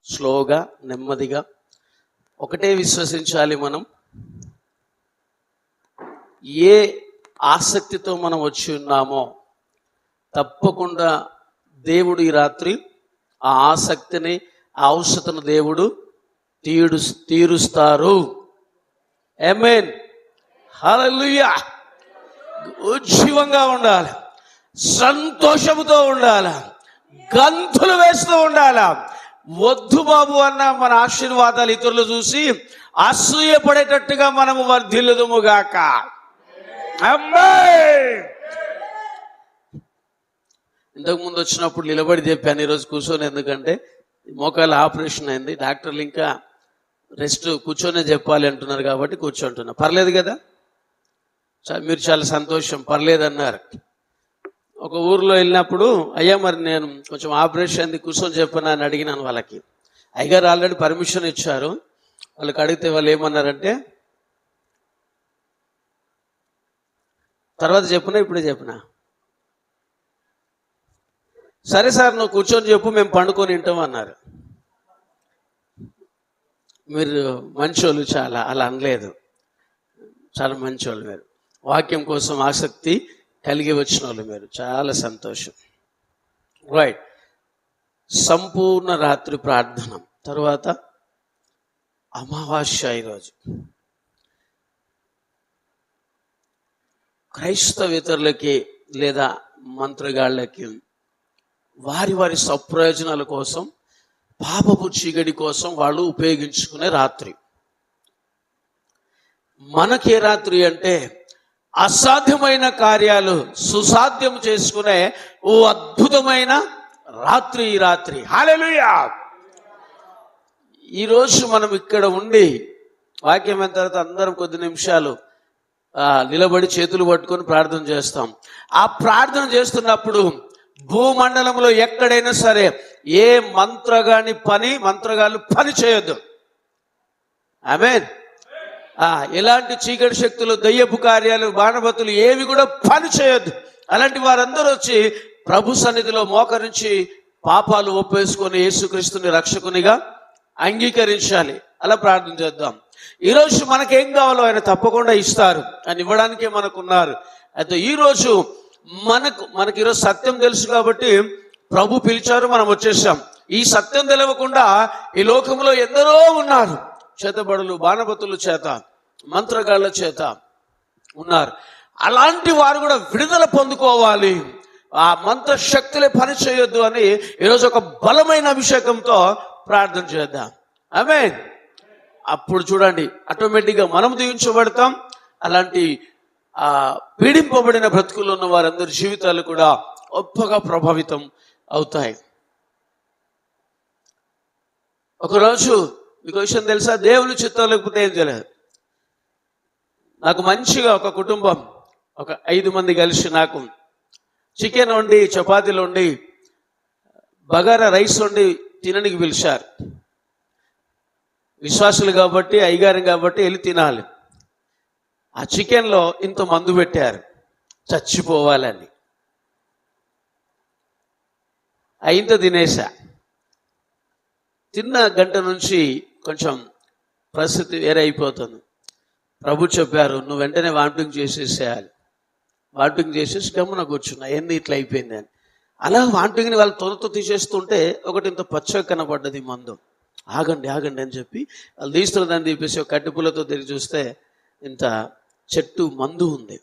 స్లోగా, నెమ్మదిగా ఒకటే విశ్వసించాలి. మనం ఏ ఆసక్తితో మనం వచ్చి ఉన్నామో తప్పకుండా దేవుడు ఈ రాత్రి ఆ ఆసక్తిని, ఆ అవసరతను దేవుడు తీరుస్తారు. ఆమేన్, హల్లెలూయా. ఉజ్జీవంగా ఉండాలి, సంతోషముతో ఉండాలి, గంతులు వేస్తూ ఉండాలి. వద్దు బాబు అన్న మన ఆశీర్వాదాలు ఇతరులు చూసి అసూయపడేటట్టుగా మనము వర్ధిల్లుదుముగాక. ఆమేన్. ఇంతకు ముందు వచ్చినప్పుడు నిలబడి చెప్పాను, ఈరోజు కూర్చొని, ఎందుకంటే మోకాళ్ళ ఆపరేషన్ అయింది. డాక్టర్లు ఇంకా రెస్ట్ కూర్చొనే చెప్పాలి అంటున్నారు కాబట్టి కూర్చోంటున్నా. పర్లేదు కదా, మీరు చాలా సంతోషం, పర్లేదు అన్నారు. ఒక ఊర్లో వెళ్ళినప్పుడు, అయ్యా మరి నేను కొంచెం ఆపరేషన్ అయింది కూర్చొని చెప్పనా అని అడిగినాను వాళ్ళకి. అయ్యగారు ఆల్రెడీ పర్మిషన్ ఇచ్చారు. వాళ్ళకి అడిగితే వాళ్ళు ఏమన్నారంటే, తర్వాత చెప్పునా ఇప్పుడే చెప్పినా, సరే సార్ నువ్వు కూర్చొని చెప్పు, మేము పండుకొని వింటాం అన్నారు. మీరు మంచోళ్ళు, చాలా అలా అనలేదు, చాలా మంచోళ్ళు మీరు. వాక్యం కోసం ఆసక్తి కలిగి వచ్చిన వాళ్ళు మీరు, చాలా సంతోషం. రైట్. సంపూర్ణ రాత్రి ప్రార్థన తర్వాత అమావాస్య. ఈరోజు క్రైస్తవేతరులకి లేదా మంత్రగాళ్ళకి వారి వారి సప్రయోజనాల కోసం, పాపపు చీకటి కోసం వాళ్ళు ఉపయోగించుకునే రాత్రి. మనకే రాత్రి అంటే అసాధ్యమైన కార్యాలు సుసాధ్యం చేసుకునే ఓ అద్భుతమైన రాత్రి ఈ రాత్రి. హల్లెలూయా. ఈరోజు మనం ఇక్కడ ఉండి వాక్యం అయిన తర్వాత అందరం కొద్ది నిమిషాలు నిలబడి చేతులు పట్టుకొని ప్రార్థన చేస్తాం. ఆ ప్రార్థన చేస్తున్నప్పుడు భూమండలంలో ఎక్కడైనా సరే ఏ మంత్రగాళ్ళు పని చేయొద్దు. ఆమేన్. ఎలాంటి చీకటి శక్తులు, దయ్యపు కార్యాలు, బాణబతులు ఏవి కూడా పని చేయొద్దు. అలాంటి వారందరూ వచ్చి ప్రభు సన్నిధిలో మోకరించి పాపాలు ఒప్పేసుకొని యేసుక్రీస్తుని రక్షకునిగా అంగీకరించాలి. అలా ప్రార్థన చేద్దాం. ఈరోజు మనకేం కావాలో ఆయన తప్పకుండా ఇస్తారు, అని ఇవ్వడానికే మనకున్నారు. అయితే ఈరోజు మనకి ఈరోజు సత్యం తెలుసు కాబట్టి ప్రభు పిలిచారు, మనం వచ్చేసాం. ఈ సత్యం తెలవకుండా ఈ లోకంలో ఎందరో ఉన్నారు. చేతబడులు, బాణబతుల చేత, మంత్రగాళ్ళ చేత ఉన్నారు. అలాంటి వారు కూడా విడుదల పొందుకోవాలి. ఆ మంత్ర శక్తులే పని చేయొద్దు అని ఈరోజు ఒక బలమైన అభిషేకంతో ప్రార్థన చేద్దాం. ఆమేన్. అప్పుడు చూడండి, ఆటోమేటిక్గా మనం దీవించబడతాం. అలాంటి పీడింపబడిన బ్రతుకుల్లో ఉన్న వారందరి జీవితాలు కూడా గొప్పగా ప్రభావితం అవుతాయి. ఒకరోజు మీకు విషయం తెలుసా, దేవుని చిత్తం లేకపోతే ఏం తెలియదు. నాకు మంచిగా ఒక కుటుంబం, ఒక 5 మంది కలిసి నాకు చికెన్ వండి, చపాతీలు వండి, బగారా రైస్ వండి తినడానికి పిలిచారు. విశ్వాసులు కాబట్టి, అయ్యగారు కాబట్టి వెళ్ళి తినాలి. ఆ చికెన్లో ఇంత మందు పెట్టారు, చచ్చిపోవాలని. ఇంత తినేసా. తిన్న గంట నుంచి కొంచెం పరిస్థితి వేరే అయిపోతుంది. ప్రభు చెప్పారు, నువ్వు వెంటనే వామిటింగ్ చేసేసేయాలి. వామిటింగ్ చేసేసి గమ్మున కూర్చున్నా, ఏంది ఇట్లా అయిపోయింది అని. అలా వామిటింగ్ని వాళ్ళు త్వరతో తీసేస్తుంటే ఒకటి ఇంత పచ్చగా కనబడ్డది మందు. ఆగండి అని చెప్పి వాళ్ళు తీస్తున్నదాన్ని తీపేసి ఒక కట్టిపుల్లతో తిరిగి చూస్తే ఇంత చెట్టు మందు ఉంది.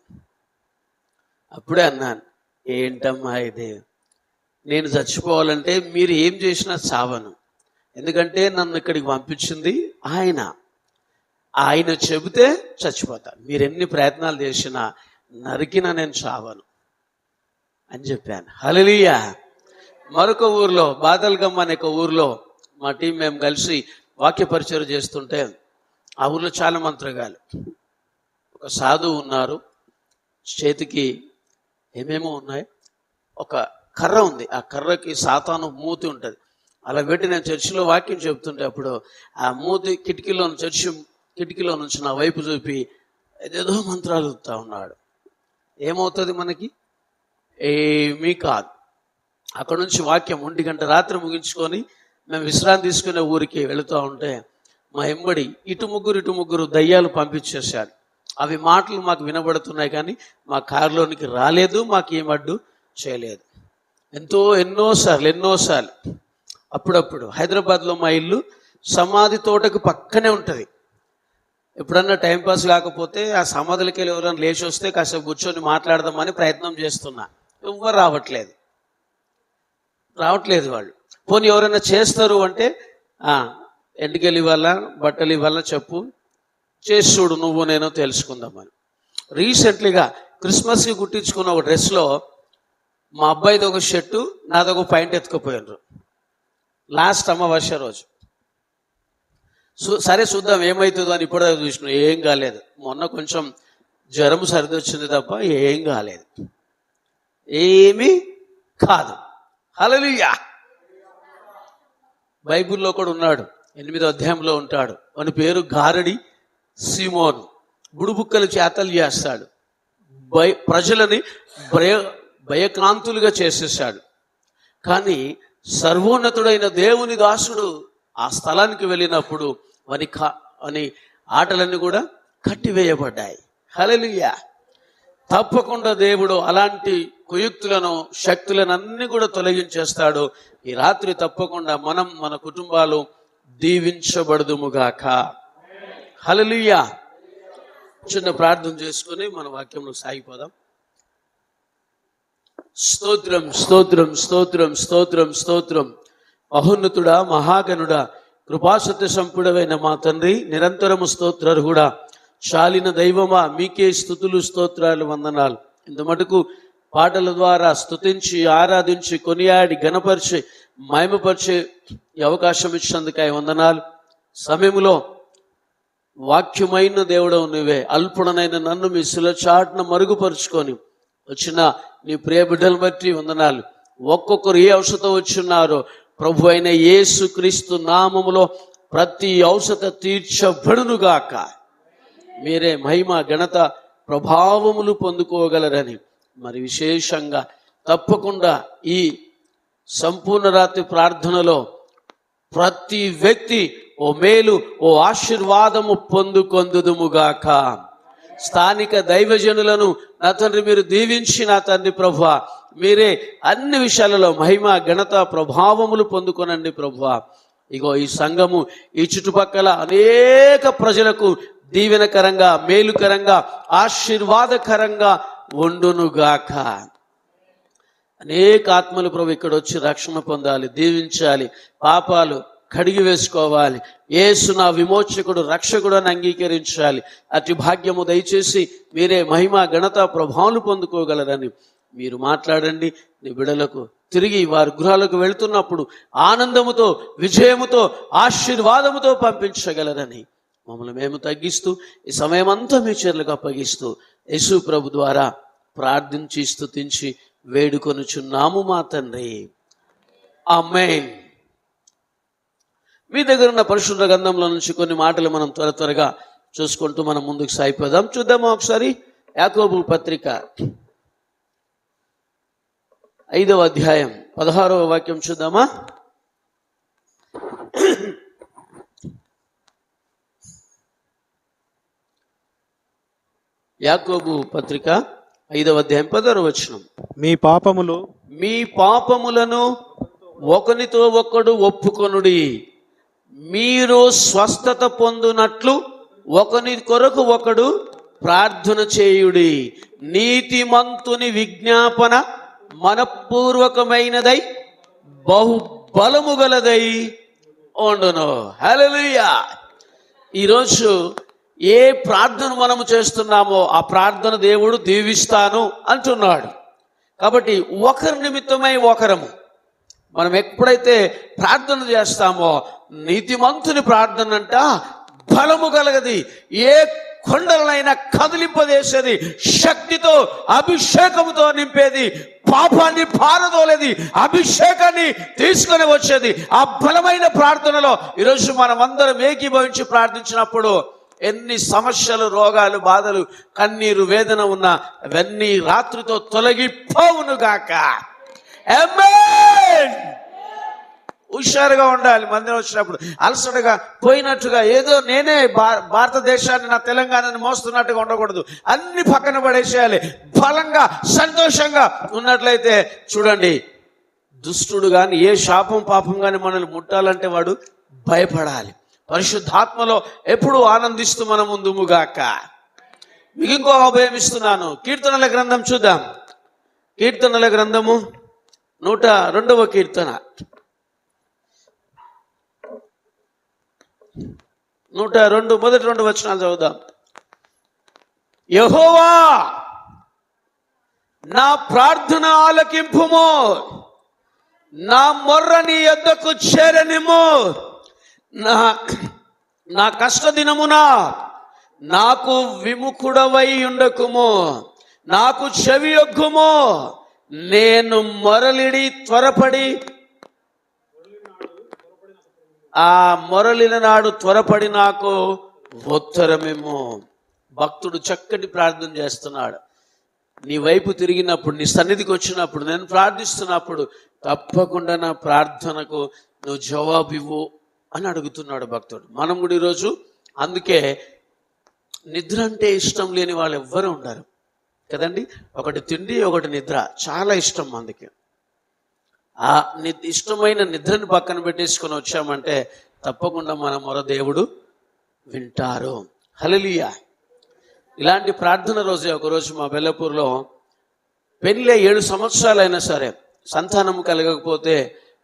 అప్పుడే అన్నాను, ఏంటమ్మా ఇది, నేను చచ్చిపోవాలంటే మీరు ఏం చేసినా చావను. ఎందుకంటే నన్ను ఇక్కడికి పంపించింది ఆయన చెబితే చచ్చిపోతా. మీరు ఎన్ని ప్రయత్నాలు చేసినా నరికినా నేను చావను అని చెప్పాను. హల్లెలూయా. మరొక ఊర్లో, బాదల్గమ్మ అనే ఒక ఊర్లో మా టీం మేము కలిసి వాక్య పరిచయం చేస్తుంటే ఆ ఊర్లో చాలా మంత్రగాళ్ళు. ఒక సాధువు ఉన్నారు, చేతికి ఏమేమో ఉన్నాయి, ఒక కర్ర ఉంది, ఆ కర్రకి సాతాను మూతి ఉంటుంది. అలా పెట్టి నేను చర్చిలో వాక్యం చెప్తుంటే అప్పుడు ఆ మూతి కిటికీలో నుంచి నా వైపు చూపి ఏదేదో మంత్రాలు చెప్తా ఉన్నాడు. ఏమవుతుంది మనకి? ఏమీ కాదు. అక్కడ నుంచి వాక్యం 1 గంట రాత్రి ముగించుకొని మేము విశ్రాంతి తీసుకునే ఊరికి వెళుతూ ఉంటే మా ఎంబడి ఇటు ముగ్గురు దయ్యాలు పంపించేశారు. అవి మాటలు మాకు వినబడుతున్నాయి కానీ మా కారులోనికి రాలేదు, మాకు ఏం అడ్డు చేయలేదు. ఎన్నోసార్లు అప్పుడప్పుడు హైదరాబాద్లో మా ఇల్లు సమాధి తోటకు పక్కనే ఉంటుంది. ఎప్పుడన్నా టైంపాస్ కాకపోతే ఆ సమాధులకి వెళ్ళి ఎవరైనా లేచి వస్తే కాసేపు కూర్చొని మాట్లాడదామని ప్రయత్నం చేస్తున్నా. ఎవ్వరు రావట్లేదు వాళ్ళు. పోనీ ఎవరైనా చేస్తారు అంటే ఎంటికలు ఇవ్వాలా, బట్టలు ఇవ్వాలా చెప్పు, చేసి చూడు నువ్వు నేను తెలుసుకుందామని. రీసెంట్లీగా క్రిస్మస్కి కుట్టించుకున్న ఒక డ్రెస్లో మా అబ్బాయిది ఒక షర్టు, నాదొక పాయింట్ ఎత్తుకుపోయినారు లాస్ట్ అమావాస్య రోజు. సరే చూద్దాం ఏమవుతుందో అని ఇప్పుడే చూసిన, ఏం కాలేదు. మొన్న కొంచెం జ్వరం సర్ది వచ్చింది తప్ప ఏం కాలేదు, ఏమీ కాదు. హల్లెలూయా. బైబిల్లో కూడా ఉన్నాడు, 8వ అధ్యాయంలో ఉంటాడు. వాని పేరు గారడి సీమోను. బుడుబుక్కలు చేతలు చేస్తాడు, ప్రజలని భయక్రాంతులుగా చేసేసాడు. కానీ సర్వోన్నతుడైన దేవుని దాసుడు ఆ స్థలానికి వెళ్ళినప్పుడు వాని ఆటలన్నీ కూడా కట్టివేయబడ్డాయి. హల్లెలూయా. తప్పకుండా దేవుడు అలాంటి కుయుక్తులను, శక్తులను అన్ని కూడా తొలగించేస్తాడు. ఈ రాత్రి తప్పకుండా మనం, మన కుటుంబాలు దీవించబడుదుముగాక. హల్లెలూయా. చిన్న ప్రార్థన చేసుకుని మన వాక్యంలో సాగిపోదాం. స్తోత్రం స్తోత్రం స్తోత్రం స్తోత్రం స్తోత్రం. మహోన్నతుడా, మహాగణుడా, కృపాసత్య సంపుడమైన మా తండ్రి, నిరంతరము స్తోత్రార్హుడా, శాలిన దైవమా, మీకే స్థుతులు స్తోత్రాలు వందనాలు. ఇంత మటుకు పాటల ద్వారా స్తుతించి, ఆరాధించి, కొనియాడి, గణపరిచి, మహిమపరిచే అవకాశం ఇచ్చినందుకై వందనాలు. సమయంలో వాక్యమైన దేవుడవు నువ్వే, అల్పుడనైన నన్ను మీ శిలచాటున మరుగుపరుచుకొని వచ్చిన నీ ప్రియ బిడ్డలను బట్టి వందనాలు. ఒక్కొక్కరు ఏ అవసరం వచ్చున్నారో ప్రభు అయిన యేసు క్రీస్తు నామములో ప్రతి అవసరం తీర్చబడునుగాక. మీరే మహిమ, ఘనత, ప్రభావములు పొందుకోగలరని మరి విశేషంగా తప్పకుండా ఈ సంపూర్ణ రాత్రి ప్రార్థనలో ప్రతి వ్యక్తి ఓ మేలు, ఓ ఆశీర్వాదము పొందుకొందుదుముగాక. స్థానిక దైవజనులను నా తండ్రి మీరు దీవించి, నా తండ్రి ప్రభువా మీరే అన్ని విషయాలలో మహిమ, ఘనత, ప్రభావములు పొందుకొనండి ప్రభువా. ఇగో ఈ సంఘము ఈ చుట్టుపక్కల అనేక ప్రజలకు దీవెనకరంగా, మేలుకరంగా, ఆశీర్వాదకరంగా ఉండునుగాక. అనేక ఆత్మలు ప్రభు ఇక్కడ వచ్చి రక్షణ పొందాలి, దీవించాలి, పాపాలు కడిగి వేసుకోవాలి, యేసు నా విమోచకుడు, రక్షకుడు అని అంగీకరించాలి. అతి భాగ్యము దయచేసి మీరే మహిమ, ఘనత, ప్రభావాలు పొందుకోగలరని మీరు మాట్లాడండి. నీ బిడలకు తిరిగి వారి గృహాలకు వెళుతున్నప్పుడు ఆనందముతో, విజయముతో, ఆశీర్వాదముతో పంపించగలరని మమ్మల్ని మేము తగ్గిస్తూ ఈ సమయం అంతా మీ చేతులకు అప్పగిస్తూ యేసు ప్రభు ద్వారా ప్రార్థించి, స్తుతించి వేడుకొనుచున్నాము మా తండ్రి. ఆమేన్. మీ దగ్గర ఉన్న పరిశుద్ధ గ్రంథంలో నుంచి కొన్ని మాటలు మనం త్వరగా చూసుకుంటూ మనం ముందుకు సాగిపోదాం. చూద్దామా ఒకసారి యాకోబు పత్రిక 5వ అధ్యాయం 16వ వాక్యం చూద్దామా. యాకోబు పత్రిక 5వ అధ్యాయం 16వ వచనం. మీ పాపములను ఒకనితో ఒకడు ఒప్పుకొనుడి, మీరు స్వస్థత పొందునట్లు ఒకని కొరకు ఒకడు ప్రార్థన చేయుడి. నీతిమంతుని విజ్ఞాపన మనపూర్వకమైనదై బహుబలము గలదై ఉండును. హల్లెలూయా. ఈరోజు ఏ ప్రార్థన మనము చేస్తున్నామో ఆ ప్రార్థన దేవుడు దీవిస్తాను అంటున్నాడు. కాబట్టి ఒకరి నిమిత్తమై ఒకరము మనం ఎప్పుడైతే ప్రార్థన చేస్తామో, నీతిమంతుని ప్రార్థన అంట బలము కలగది, ఏ కొండలనైనా కదిలింపజేసేది, శక్తితో, అభిషేకముతో నింపేది, పాపాన్ని పారదోలేది, అభిషేకాన్ని తీసుకొని వచ్చేది. ఆ బలమైన ప్రార్థనలో ఈరోజు మనం అందరం ఏకీభవించి ప్రార్థించినప్పుడు ఎన్ని సమస్యలు, రోగాలు, బాధలు, కన్నీరు, వేదన ఉన్నా అవన్నీ రాత్రితో తొలగిపోవునుగాక. ఆమేన్. హుషారుగా ఉండాలి. మందిరం వచ్చినప్పుడు అలసటగా పోయినట్టుగా ఏదో నేనే భారతదేశాన్ని, నా తెలంగాణని మోస్తున్నట్టుగా ఉండకూడదు. అన్ని పక్కన పడేసేయాలి. బలంగా సంతోషంగా ఉన్నట్లయితే చూడండి, దుష్టుడు కానీ ఏ శాపం పాపం కానీ మనల్ని ముట్టాలంటే వాడు భయపడాలి. పరిశుద్ధాత్మలో ఎప్పుడు ఆనందిస్తూ మనం ముందుముగాక. మీకు ఇంకో అభయం ఇస్తున్నాను. కీర్తనల గ్రంథం చూద్దాం. కీర్తనల గ్రంథము 102వ కీర్తన 102 మొదటి 2 వచనాలు చదువుదాం. యెహోవా నా ప్రార్థన ఆలకింపుము, నా మొర్ర నీ యొద్దకు చేరనిమ్ము. నా కష్ట దినమున నాకు విముఖుడవై ఉండకుము, నాకు చెవి యొగ్గుము. నేను మొరలిడి త్వరపడి ఆ మొరలిన నాడు త్వరపడి నాకు ఉత్తరమేమో. భక్తుడు చక్కటి ప్రార్థన చేస్తున్నాడు. నీ వైపు తిరిగినప్పుడు, నీ సన్నిధికి వచ్చినప్పుడు, నేను ప్రార్థిస్తున్నప్పుడు తప్పకుండా నా ప్రార్థనకు నువ్వు జవాబు ఇవ్వు అని అడుగుతున్నాడు భక్తుడు. మనం కూడా ఈరోజు అందుకే నిద్ర అంటే ఇష్టం లేని వాళ్ళు ఎవ్వరూ ఉండరు కదండి. ఒకటి తిండి, ఒకటి నిద్ర చాలా ఇష్టం. అందుకే ఆ ఇష్టమైన నిద్రని పక్కన పెట్టేసుకొని వచ్చామంటే తప్పకుండా మన మొర దేవుడు వింటారు. హల్లెలూయా. ఇలాంటి ప్రార్థన రోజే ఒకరోజు మా బెల్లపూర్లో పెళ్ళి 7 సంవత్సరాలైనా సరే సంతానము కలగకపోతే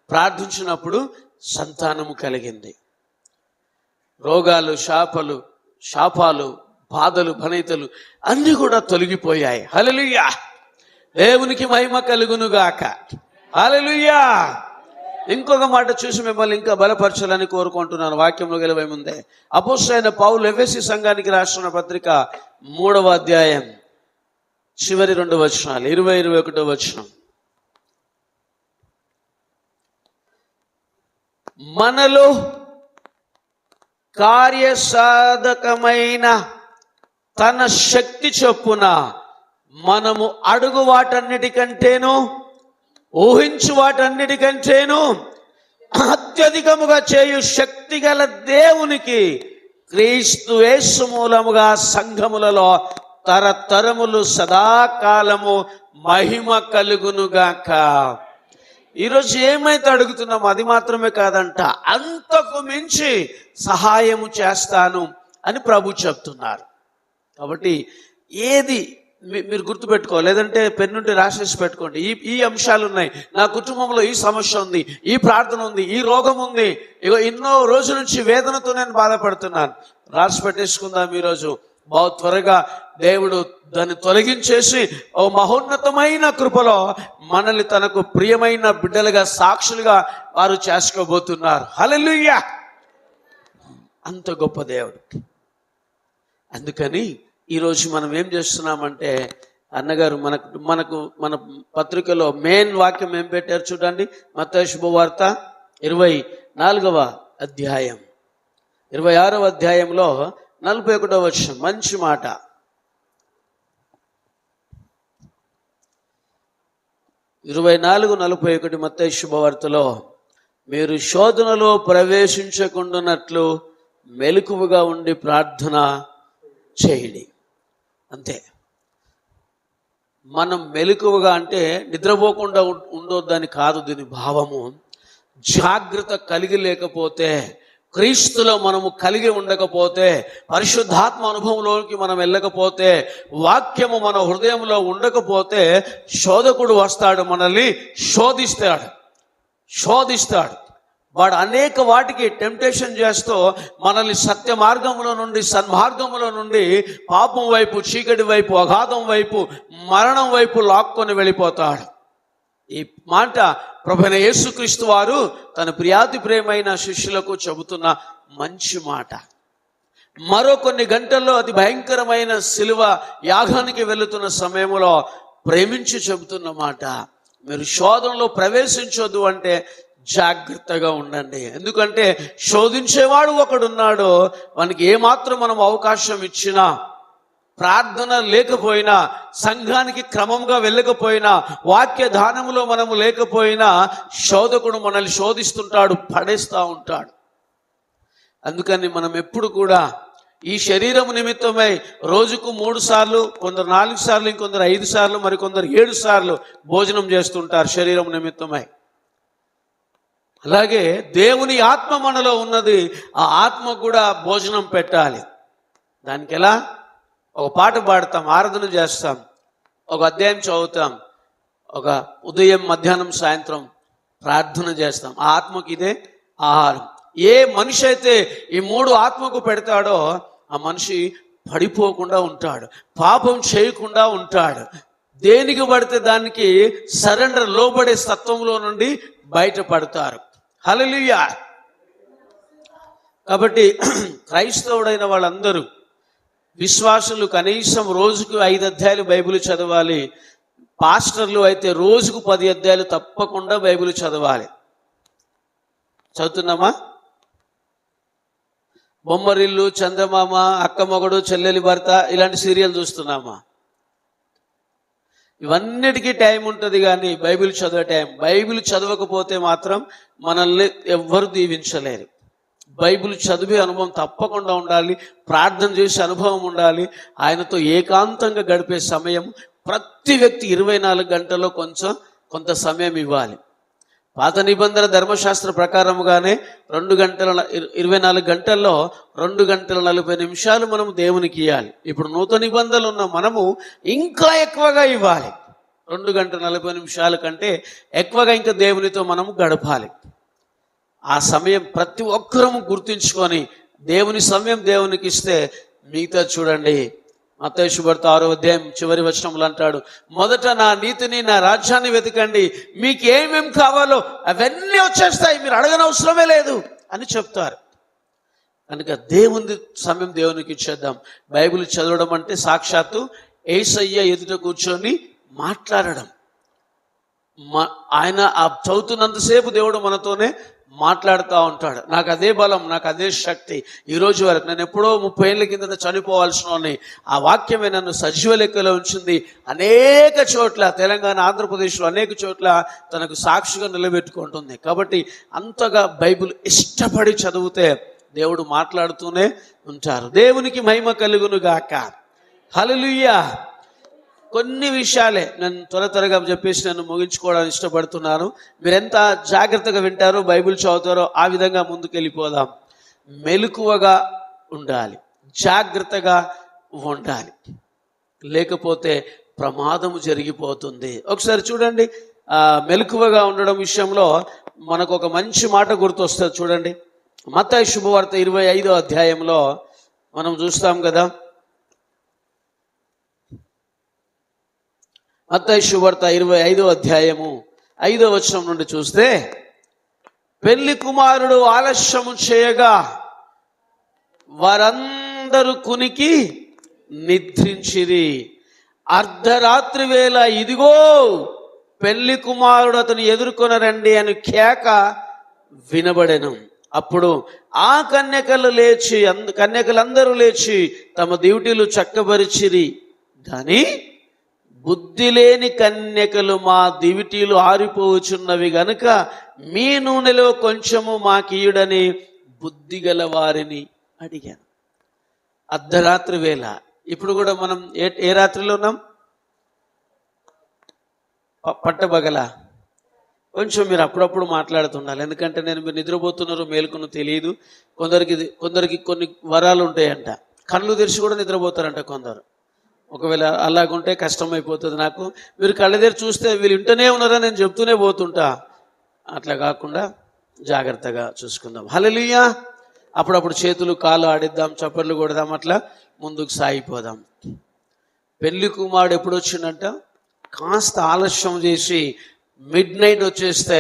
ప్రార్థించినప్పుడు సంతానము కలిగింది. రోగాలు, శాపాలు, బాధలు, బనైతలు అన్నీ కూడా తొలగిపోయాయి. హల్లెలూయా. దేవునికి మహిమ కలుగునుగాక. హల్లెలూయా. ఇంకొక మాట చూసి మిమ్మల్ని ఇంకా బలపరచాలని కోరుకుంటున్నాను. వాక్యంలో గెలవే ముందే అపోస్తలుడైన పౌలు ఎఫెసీ సంఘానికి రాసిన పత్రిక 3వ అధ్యాయం చివరి 2 వచనాలు 20-21 వచనం. మనలో కార్యసాధకమైన తన శక్తి చొప్పున మనము అడుగు వాటన్నిటికంటేను ఊహించు వాటన్నిటికంటేను అత్యధికముగా చేయు శక్తి గల దేవునికి క్రీస్తు యేసు మూలముగా సంఘములలో తరతరములు సదాకాలము మహిమ కలుగునుగాక. ఈరోజు ఏమైతే అడుగుతున్నామో అది మాత్రమే కాదంట, అంతకు మించి సహాయము చేస్తాను అని ప్రభు చెప్తున్నారు. కాబట్టి ఏది మీరు గుర్తుపెట్టుకోవాలి, లేదంటే పెన్నుంటే రాసేసి పెట్టుకోండి. ఈ అంశాలు ఉన్నాయి, నా కుటుంబంలో ఈ సమస్య ఉంది, ఈ ప్రార్థన ఉంది, ఈ రోగం ఉంది, ఇగో ఎన్నో రోజుల నుంచి వేదనతో నేను బాధపడుతున్నాను. రాసి పెట్టేసుకుందాం. ఈరోజు బాగా త్వరగా దేవుడు దాన్ని తొలగించేసి ఓ మహోన్నతమైన కృపలో మనల్ని తనకు ప్రియమైన బిడ్డలుగా, సాక్షులుగా వారు చేసుకోబోతున్నారు. హల్లెలూయా. అంత గొప్ప దేవుడు. అందుకని ఈరోజు మనం ఏం చేస్తున్నామంటే, అన్నగారు మన పత్రికలో మెయిన్ వాక్యం ఏం పెట్టారు చూడండి. మత్తయి శుభవార్త 24వ అధ్యాయం 26వ అధ్యాయంలో 41వ వచనం మంచి మాట. 24:41 మత్తయి శుభవార్తలో, మీరు శోధనలో ప్రవేశించకుండానట్లు మెలకువగా ఉండి ప్రార్థన చేయండి. అంతే. మనం మెలకువగా అంటే నిద్రపోకుండా ఉండొద్దని కాదు దీని భావము. జాగ్రత్త కలిగి లేకపోతే, క్రీస్తులో మనము కలిగి ఉండకపోతే, పరిశుద్ధాత్మ అనుభవంలోకి మనం వెళ్ళకపోతే, వాక్యము మన హృదయంలో ఉండకపోతే శోధకుడు వస్తాడు, మనల్ని శోధిస్తాడు. వాడు అనేక వాటికి టెంప్టేషన్ చేస్తూ మనల్ని సత్య మార్గంలో నుండి, సన్మార్గంలో నుండి పాపం వైపు, చీకటి వైపు, అగాధం వైపు, మరణం వైపు లాక్కొని వెళ్ళిపోతాడు. ఈ మాట ప్రభువైన యేసుక్రీస్తు వారు తన ప్రియాతి ప్రేమైన శిష్యులకు చెబుతున్న మంచి మాట. మరో కొన్ని గంటల్లో అతి భయంకరమైన శిలువ యాగానికి వెళుతున్న సమయంలో ప్రేమించి చెబుతున్న మాట, మీరు శోధనలో ప్రవేశించొద్దు అంటే జాగ్రత్తగా ఉండండి. ఎందుకంటే శోధించేవాడు ఒకడున్నాడు. వానికి ఏమాత్రం మనం అవకాశం ఇచ్చినా ప్రార్థన లేకపోయినా, సంఘానికి క్రమంగా వెళ్ళకపోయినా, వాక్య దానములో మనము లేకపోయినా శోధకుడు మనల్ని శోధిస్తుంటాడు, పడేస్తూ ఉంటాడు. అందుకని మనం ఎప్పుడు కూడా ఈ శరీరము నిమిత్తమై రోజుకు 3 సార్లు, కొందరు 4 సార్లు, ఇంకొందరు 5 సార్లు, మరికొందరు 7 సార్లు భోజనం చేస్తుంటారు శరీరం నిమిత్తమై. అలాగే దేవుని ఆత్మ మనలో ఉన్నది, ఆ ఆత్మకు కూడా భోజనం పెట్టాలి. దానికి ఎలా? ఒక పాట పాడతాం, ఆరాధన చేస్తాం, ఒక అధ్యాయం చదువుతాం, ఒక ఉదయం, మధ్యాహ్నం, సాయంత్రం ప్రార్థన చేస్తాం. ఆ ఆత్మకి ఇదే ఆహారం. ఏ మనిషి అయితే ఈ 3 ఆత్మకు పెడతాడో ఆ మనిషి పడిపోకుండా ఉంటాడు, పాపం చేయకుండా ఉంటాడు, దేనికి పడితే దానికి సరెండర్, లోబడే తత్వంలో నుండి బయటపడతారు. హల్లెలూయా. కాబట్టి క్రైస్తవుడైన వాళ్ళందరూ, విశ్వాసులు కనీసం రోజుకు 5 అధ్యాయాలు బైబిల్ చదవాలి. పాస్టర్లు అయితే రోజుకు 10 అధ్యాయాలు తప్పకుండా బైబిల్ చదవాలి. చదువుతున్నామా? బొమ్మరిల్లు, చందమామ, అక్క మొగడు, చెల్లెలి భర్త, ఇలాంటి సీరియల్ చూస్తున్నామా? ఇవన్నిటికీ టైం ఉంటుంది, కానీ బైబిల్ చదివే టైం. బైబిల్ చదవకపోతే మాత్రం మనల్ని ఎవ్వరు దీవించలేరు. బైబిల్ చదివే అనుభవం తప్పకుండా ఉండాలి, ప్రార్థన చేసే అనుభవం ఉండాలి, ఆయనతో ఏకాంతంగా గడిపే సమయం ప్రతి వ్యక్తి 24 గంటల్లో కొంత సమయం ఇవ్వాలి. పాత నిబంధన ధర్మశాస్త్ర ప్రకారముగానే 24 గంటల్లో 2 గంటల 40 నిమిషాలు మనము దేవునికి ఇవ్వాలి. ఇప్పుడు నూతన నిబంధనలు ఉన్న మనము ఇంకా ఎక్కువగా ఇవ్వాలి. 2 గంటల 40 నిమిషాల కంటే ఎక్కువగా ఇంకా దేవునితో మనము గడపాలి. ఆ సమయం ప్రతి ఒక్కరము గుర్తుంచుకొని దేవుని సమయం దేవునికి ఇస్తే మిగతా చూడండి. మత్తయి సువార్త 6వ అధ్యాయం చివరి వచనంలో అంటాడు, మొదట నా నీతిని, నా రాజ్యాన్ని వెతకండి, మీకు ఏమేం కావాలో అవన్నీ వచ్చేస్తాయి, మీరు అడగనవసరమే లేదు అని చెప్తారు. కనుక దేవుని సమయం దేవునికి ఇచ్చేద్దాం. బైబిల్ చదవడం అంటే సాక్షాత్తు యేసయ్య ఎదుట కూర్చొని మాట్లాడడం. ఆయన ఆ చదువుతున్నంతసేపు దేవుడు మనతోనే మాట్లాడుతూ ఉంటాడు. నాకు అదే బలం, నాకు అదే శక్తి. ఈరోజు వరకు నేను ఎప్పుడో 30 ఏళ్ళ కింద చనిపోవాల్సిన ఆ వాక్యమే నన్ను సజీవ లెక్కలో ఉంచింది. అనేక చోట్ల, తెలంగాణ, ఆంధ్రప్రదేశ్లో అనేక చోట్ల తనకు సాక్షిగా నిలబెట్టుకుంటుంది. కాబట్టి అంతగా బైబిల్ ఇష్టపడి చదివితే దేవుడు మాట్లాడుతూనే ఉంటారు. దేవునికి మహిమ కలుగును గాక. హల్లెలూయా. కొన్ని విషయాలే నేను త్వరగా చెప్పేసి నేను ముగించుకోవడానికి ఇష్టపడుతున్నాను. మీరెంత జాగ్రత్తగా వింటారో, బైబిల్ చదువుతారో ఆ విధంగా ముందుకెళ్ళిపోదాం. మెలకువగా ఉండాలి, జాగ్రత్తగా ఉండాలి, లేకపోతే ప్రమాదము జరిగిపోతుంది. ఒకసారి చూడండి, మెలకువగా ఉండడం విషయంలో మనకు ఒక మంచి మాట గుర్తొస్తుంది. చూడండి, మత్తయి శుభవార్త 25వ అధ్యాయంలో మనం చూస్తాం కదా. మత్తయి శుభవార్త 25వ అధ్యాయము 5వ వచనం నుండి చూస్తే, పెళ్లి కుమారుడు ఆలస్యము చేయగా వారందరూ కునికి నిద్రించిరి. అర్ధరాత్రి వేళ ఇదిగో పెళ్లి కుమారుడు అతను ఎదుర్కొనరండి అని కేక వినబడెను. అప్పుడు ఆ కన్యకలందరూ లేచి తమ డ్యూటీలు చక్కబరిచిరి. కానీ బుద్ధి లేని కన్యకలు, మా దివిటీలు ఆరిపోవచ్చున్నవి గనుక మీ నూనెలో కొంచెము మాకియుడని బుద్ధి గల వారిని అడిగాను. అర్ధరాత్రి వేళ. ఇప్పుడు కూడా మనం ఏ రాత్రిలో ఉన్నాం? పట్టబగల. కొంచెం మీరు అప్పుడప్పుడు మాట్లాడుతుండాలి, ఎందుకంటే మీరు నిద్రపోతున్నారు, మేలుకును తెలియదు. కొందరికి కొన్ని వరాలు ఉంటాయంట, కళ్ళు తెరిచి కూడా నిద్రపోతారంట కొందరు. ఒకవేళ అలాగుంటే కష్టమైపోతుంది నాకు. మీరు కళ్ళ దగ్గర చూస్తే వీళ్ళు ఇంటనే ఉన్నారని నేను చెప్తూనే పోతుంటా. అట్లా కాకుండా జాగ్రత్తగా చూసుకుందాం. హల్లెలూయా. అప్పుడప్పుడు చేతులు కాళ్ళు ఆడిద్దాం, చప్పట్లు కొడదాం, అట్లా ముందుకు సాగిపోదాం. పెళ్లి కుమారుడు ఎప్పుడు వచ్చిందంట? కాస్త ఆలస్యం చేసి మిడ్-నైట్ వచ్చేస్తే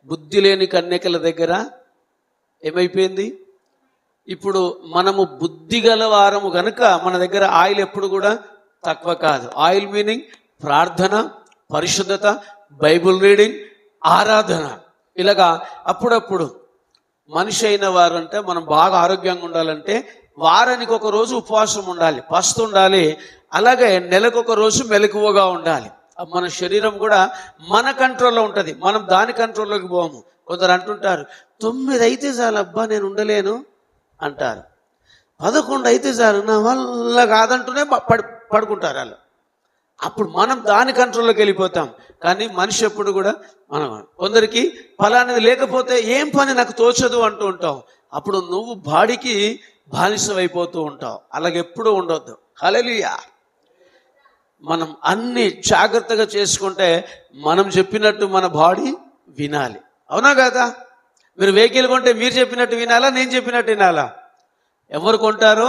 బుద్ధి లేని కన్యకల దగ్గర ఏమైపోయింది? ఇప్పుడు మనము బుద్ధి గల వారము గనుక మన దగ్గర ఆయిల్ ఎప్పుడు కూడా తక్కువ కాదు. ఆయిల్ మీనింగ్ ప్రార్థన, పరిశుద్ధత, బైబుల్ రీడింగ్, ఆరాధన. ఇలాగా అప్పుడప్పుడు మనిషి అయిన వారు అంటే మనం బాగా ఆరోగ్యంగా ఉండాలంటే వారానికి ఒక రోజు ఉపవాసం ఉండాలి, పస్తు ఉండాలి. అలాగే నెలకొక రోజు మెలకువగా ఉండాలి. మన శరీరం కూడా మన కంట్రోల్లో ఉంటుంది, మనం దాని కంట్రోల్లోకి పోము. కొందరు అంటుంటారు 9 అయితే చాలు, అబ్బా నేను ఉండలేను అంటారు. 11 అయితే చాలు, నా వల్ల కాదంటూనే పడుకుంటారు వాళ్ళు. అప్పుడు మనం దాని కంట్రోల్లోకి వెళ్ళిపోతాం. కానీ మనిషి ఎప్పుడు కూడా మనం కొందరికి ఫలానిది లేకపోతే ఏం పని నాకు తోచదు అంటూ ఉంటాం. అప్పుడు నువ్వు బాడీకి బానిసమైపోతూ ఉంటావు. అలాగెప్పుడూ ఉండొద్దు. హల్లెలూయా. మనం అన్ని జాగ్రత్తగా చేసుకుంటే మనం చెప్పినట్టు మన బాడీ వినాలి. అవునా కదా? మీరు వెహికల్ కొంటే మీరు చెప్పినట్టు వినాలా, నేను చెప్పినట్టు వినాలా? ఎవరు కొంటారో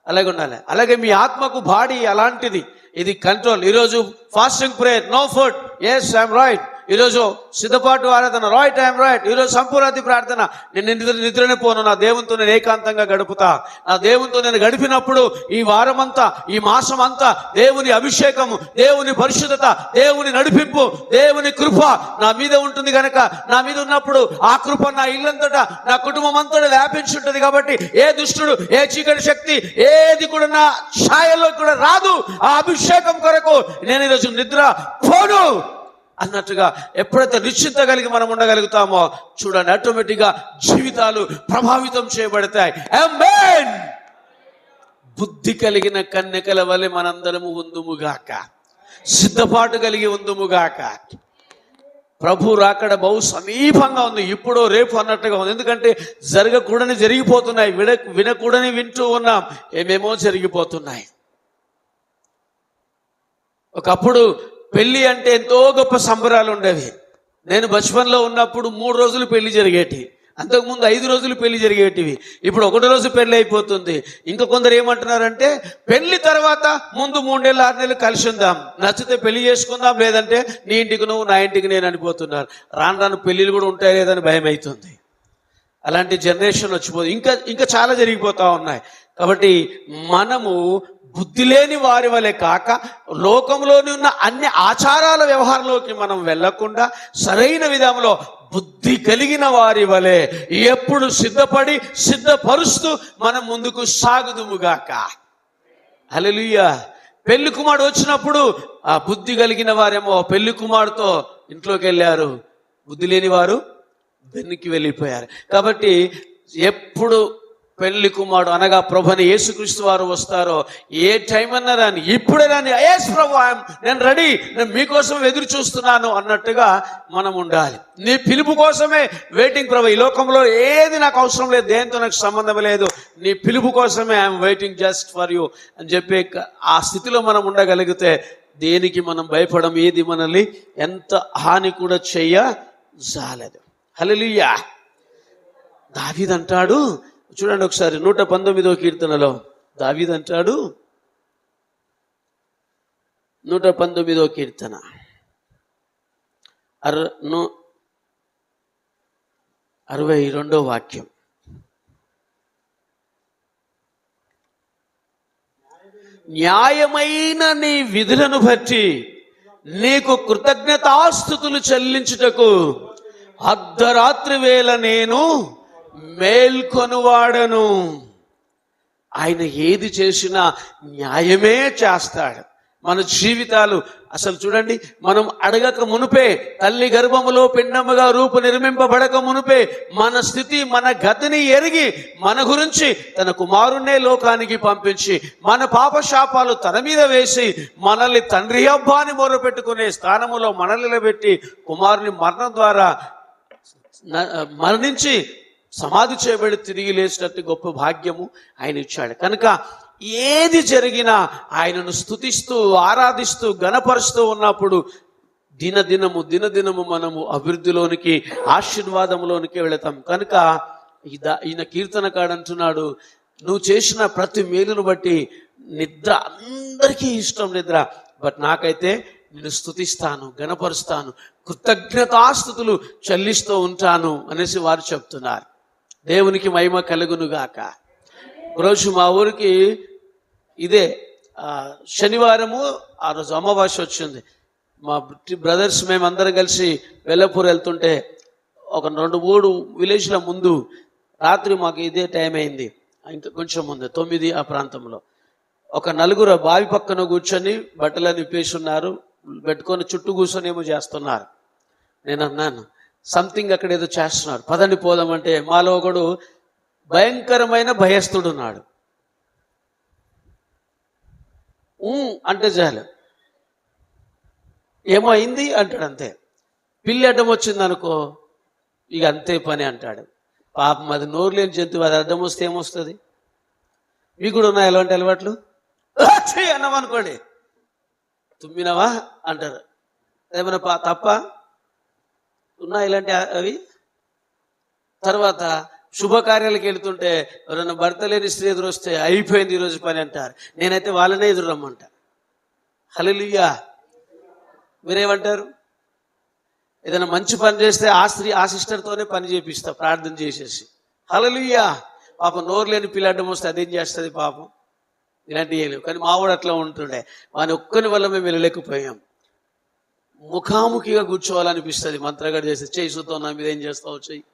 అలాగే ఉండాలి. అలాగే మీ ఆత్మకు బాడీ అలాంటిది, ఇది కంట్రోల్. ఈరోజు fasting prayer, no food, yes I'm right. ఈరోజు సిద్ధపాటు ఆరాధన, రైట్ ఐఎమ్ రైట్. ఈరోజు సంపూర్ణాది ప్రార్థన, నేను నిద్రనే పోను, నా దేవునితో నేను ఏకాంతంగా గడుపుతా. నా దేవునితో నేను గడిపినప్పుడు ఈ వారమంతా, ఈ మాసం అంతా దేవుని అభిషేకము, దేవుని పరిశుద్ధత, దేవుని నడిపింపు, దేవుని కృప నా మీద ఉంటుంది కనుక, నా మీద ఉన్నప్పుడు ఆ కృప నా ఇల్లంతటా, నా కుటుంబం అంతటా వ్యాపించి ఉంటుంది. కాబట్టి ఏ దుష్టుడు, ఏ చీకటి శక్తి ఏది కూడా నా ఛాయలో కూడా రాదు. ఆ అభిషేకం కొరకు నేను ఈరోజు నిద్ర పోను అన్నట్టుగా ఎప్పుడైతే నిశ్చింత కలిగి మనం ఉండగలుగుతామో చూడండి, ఆటోమేటిక్గా జీవితాలు ప్రభావితం చేయబడతాయి. ఆమేన్. బుద్ధి కలిగిన కన్యకల వలె మనందరము ఉందుముగాక, సిద్ధపాటు కలిగి ఉందుముగాక. ప్రభు రాకడ బహు సమీపంగా ఉంది, ఇప్పుడు రేపు అన్నట్టుగా ఉంది. ఎందుకంటే జరగకూడని జరిగిపోతున్నాయి, వినకూడని వింటూ ఉన్నాం, ఏమేమో జరిగిపోతున్నాయి. ఒకప్పుడు పెళ్లి అంటే ఎంతో గొప్ప సంబరాలు ఉండేవి. నేను బచ్పన్లో ఉన్నప్పుడు 3 రోజులు పెళ్లి జరిగేటి, అంతకుముందు 5 రోజులు పెళ్లి జరిగేటివి. ఇప్పుడు 1 రోజు పెళ్లి అయిపోతుంది. ఇంకా కొందరు ఏమంటున్నారంటే పెళ్లి తర్వాత ముందు 3 నెలలు 6 నెలలు కలిసి ఉందాం, నచ్చితే పెళ్లి చేసుకుందాం, లేదంటే నీ ఇంటికి నువ్వు నా ఇంటికి నేను అనిపోతున్నారు. రాను రాను పెళ్లిలు కూడా ఉంటాయి లేదని భయం అవుతుంది. అలాంటి జనరేషన్ వచ్చిపోతుంది. ఇంకా చాలా జరిగిపోతా ఉన్నాయి. కాబట్టి మనము బుద్ధి లేని వారి వలె కాక, లోకంలోని ఉన్న అన్ని ఆచారాల వ్యవహారంలోకి మనం వెళ్లకుండా సరైన విధంలో బుద్ధి కలిగిన వారి వలె ఎప్పుడు సిద్ధపరుస్తూ మనం ముందుకు సాగుదుముగాక. హల్లెలూయా. పెళ్లి కుమారుడు వచ్చినప్పుడు ఆ బుద్ధి కలిగిన వారేమో పెళ్లి కుమారుడితో ఇంట్లోకి వెళ్ళారు, బుద్ధి లేని వారు వెనక్కి వెళ్ళిపోయారు. కాబట్టి ఎప్పుడు పెళ్లి కుమారుడు అనగా ప్రభుని యేసుక్రీస్తు వారు వస్తారో, ఏ టైం అన్నా రాని, ఇప్పుడే రాని, ఎస్ ప్రభు నేను రెడీ, నేను మీకోసం ఎదురు చూస్తున్నాను అన్నట్టుగా మనం ఉండాలి. నీ పిలుపు కోసమే వెయిటింగ్ ప్రభు. ఈ లోకంలో ఏది నాకు అవసరం లేదు, దేంతో నాకు సంబంధం లేదు, నీ పిలుపు కోసమే I'm waiting just for you అని చెప్పి ఆ స్థితిలో మనం ఉండగలిగితే దేనికి మనం భయపడం, ఏది మనల్ని ఎంత హాని కూడా చెయ్యజాలదు. హల్లెలూయా. దావీదు అంటాడు, చూడండి ఒకసారి 119వ కీర్తనలో దావీదు అంటాడు, 119వ కీర్తన 62వ వాక్యం. న్యాయమైన నీ విధులను బట్టి నీకు కృతజ్ఞతాస్తుతులు చెల్లించుటకు అర్ధరాత్రి వేళ నేను మేల్కొనువాడను. ఆయన ఏది చేసినా న్యాయమే చేస్తాడు. మన జీవితాలు అసలు చూడండి, మనం అడగక మునుపే, తల్లి గర్భములో పిండముగా రూపు నిర్మింపబడక మునుపే మన స్థితి, మన గతిని ఎరిగి మన గురించి తన కుమారుణ్ణే లోకానికి పంపించి మన పాపశాపాలు తన మీద వేసి మనల్ని తండ్రి అబ్బాని మొరపెట్టుకునే స్థానములో మనల్ని నిలబెట్టి కుమారుని మరణం ద్వారా మరణించి సమాధి చేయబడి తిరిగి లేచినట్టు గొప్ప భాగ్యము ఆయన ఇచ్చాడు. కనుక ఏది జరిగినా ఆయనను స్తుతిస్తూ ఆరాధిస్తూ గణపరుస్తూ ఉన్నప్పుడు దినదినము మనము అభివృద్ధిలోనికి, ఆశీర్వాదంలోనికి వెళతాం. కనుక ఈయన కీర్తనకాడు అంటున్నాడు, నువ్వు చేసిన ప్రతి మేలును బట్టి నిద్ర, అందరికీ ఇష్టం నిద్ర, బట్ నాకైతే నేను స్తుతిస్తాను, గణపరుస్తాను, కృతజ్ఞతాస్తుతులు చెల్లిస్తూ ఉంటాను అనేసి వారు చెప్తున్నారు. దేవునికి మహిమ కలుగునుగాక. రోజు మా ఊరికి ఇదే శనివారము, ఆ రోజు అమావాస్య వచ్చింది. మా బ్రదర్స్ మేమందరం కలిసి వెల్లపూర్ వెళ్తుంటే ఒక 2-3 విలేజ్ల ముందు రాత్రి మాకు ఇదే టైం అయింది, ఇంకా కొంచెం ముందు 9 ఆ ప్రాంతంలో ఒక నలుగురు బావి పక్కన కూర్చొని బట్టలని విప్పేసి ఉన్నారు, పెట్టుకొని చుట్టూ కూర్చొని ఏమో చేస్తున్నారు. నేను అన్నాను, సంథింగ్ అక్కడ ఏదో చేస్తున్నారు, పదండి పోదామంటే మాలో ఒకడు భయంకరమైన భయస్థుడు ఉన్నాడు. అంటే చాలు, ఏమో అయింది అంటాడు అంతే. పిల్లి అడ్డం వచ్చింది అనుకో, ఇక అంతే పని అంటాడు. పాపం అది నోరు లేని జంతువు, అది అడ్డం వస్తే ఏమొస్తుంది? మీకు కూడా ఉన్నాయి ఎలాంటి అలవాట్లు? అన్నావా అనుకోండి, తుమ్మినవా అంటారు. ఏమైనా తప్ప ఉన్నా ఇలాంటి అవి. తర్వాత శుభకార్యాలకు వెళుతుంటే ఎవరైనా భర్త లేని స్త్రీ ఎదురు వస్తే అయిపోయింది ఈరోజు పని అంటారు. నేనైతే వాళ్ళనే ఎదురు రమ్మంట. హల్లెలూయా. మీరేమంటారు? ఏదైనా మంచి పని చేస్తే ఆ సిస్టర్తోనే పని చేపిస్తా ప్రార్థన చేసేసి. హల్లెలూయా. పాపం నోరు లేని పిల్లాడ్డం వస్తే అదేం చేస్తుంది పాపం? ఇలాంటివి ఏం లేవు. కానీ మావాడు అట్లా ఉంటుండే, వాని ఒక్కని వల్ల మేము వెళ్ళలేకపోయాం. ముఖాముఖిగా కూర్చోవాలనిపిస్తుంది. మంత్రగాడు చేస్తే చేయి చూద్దాం, నా మీద ఏం చేస్తావు చెయ్యి.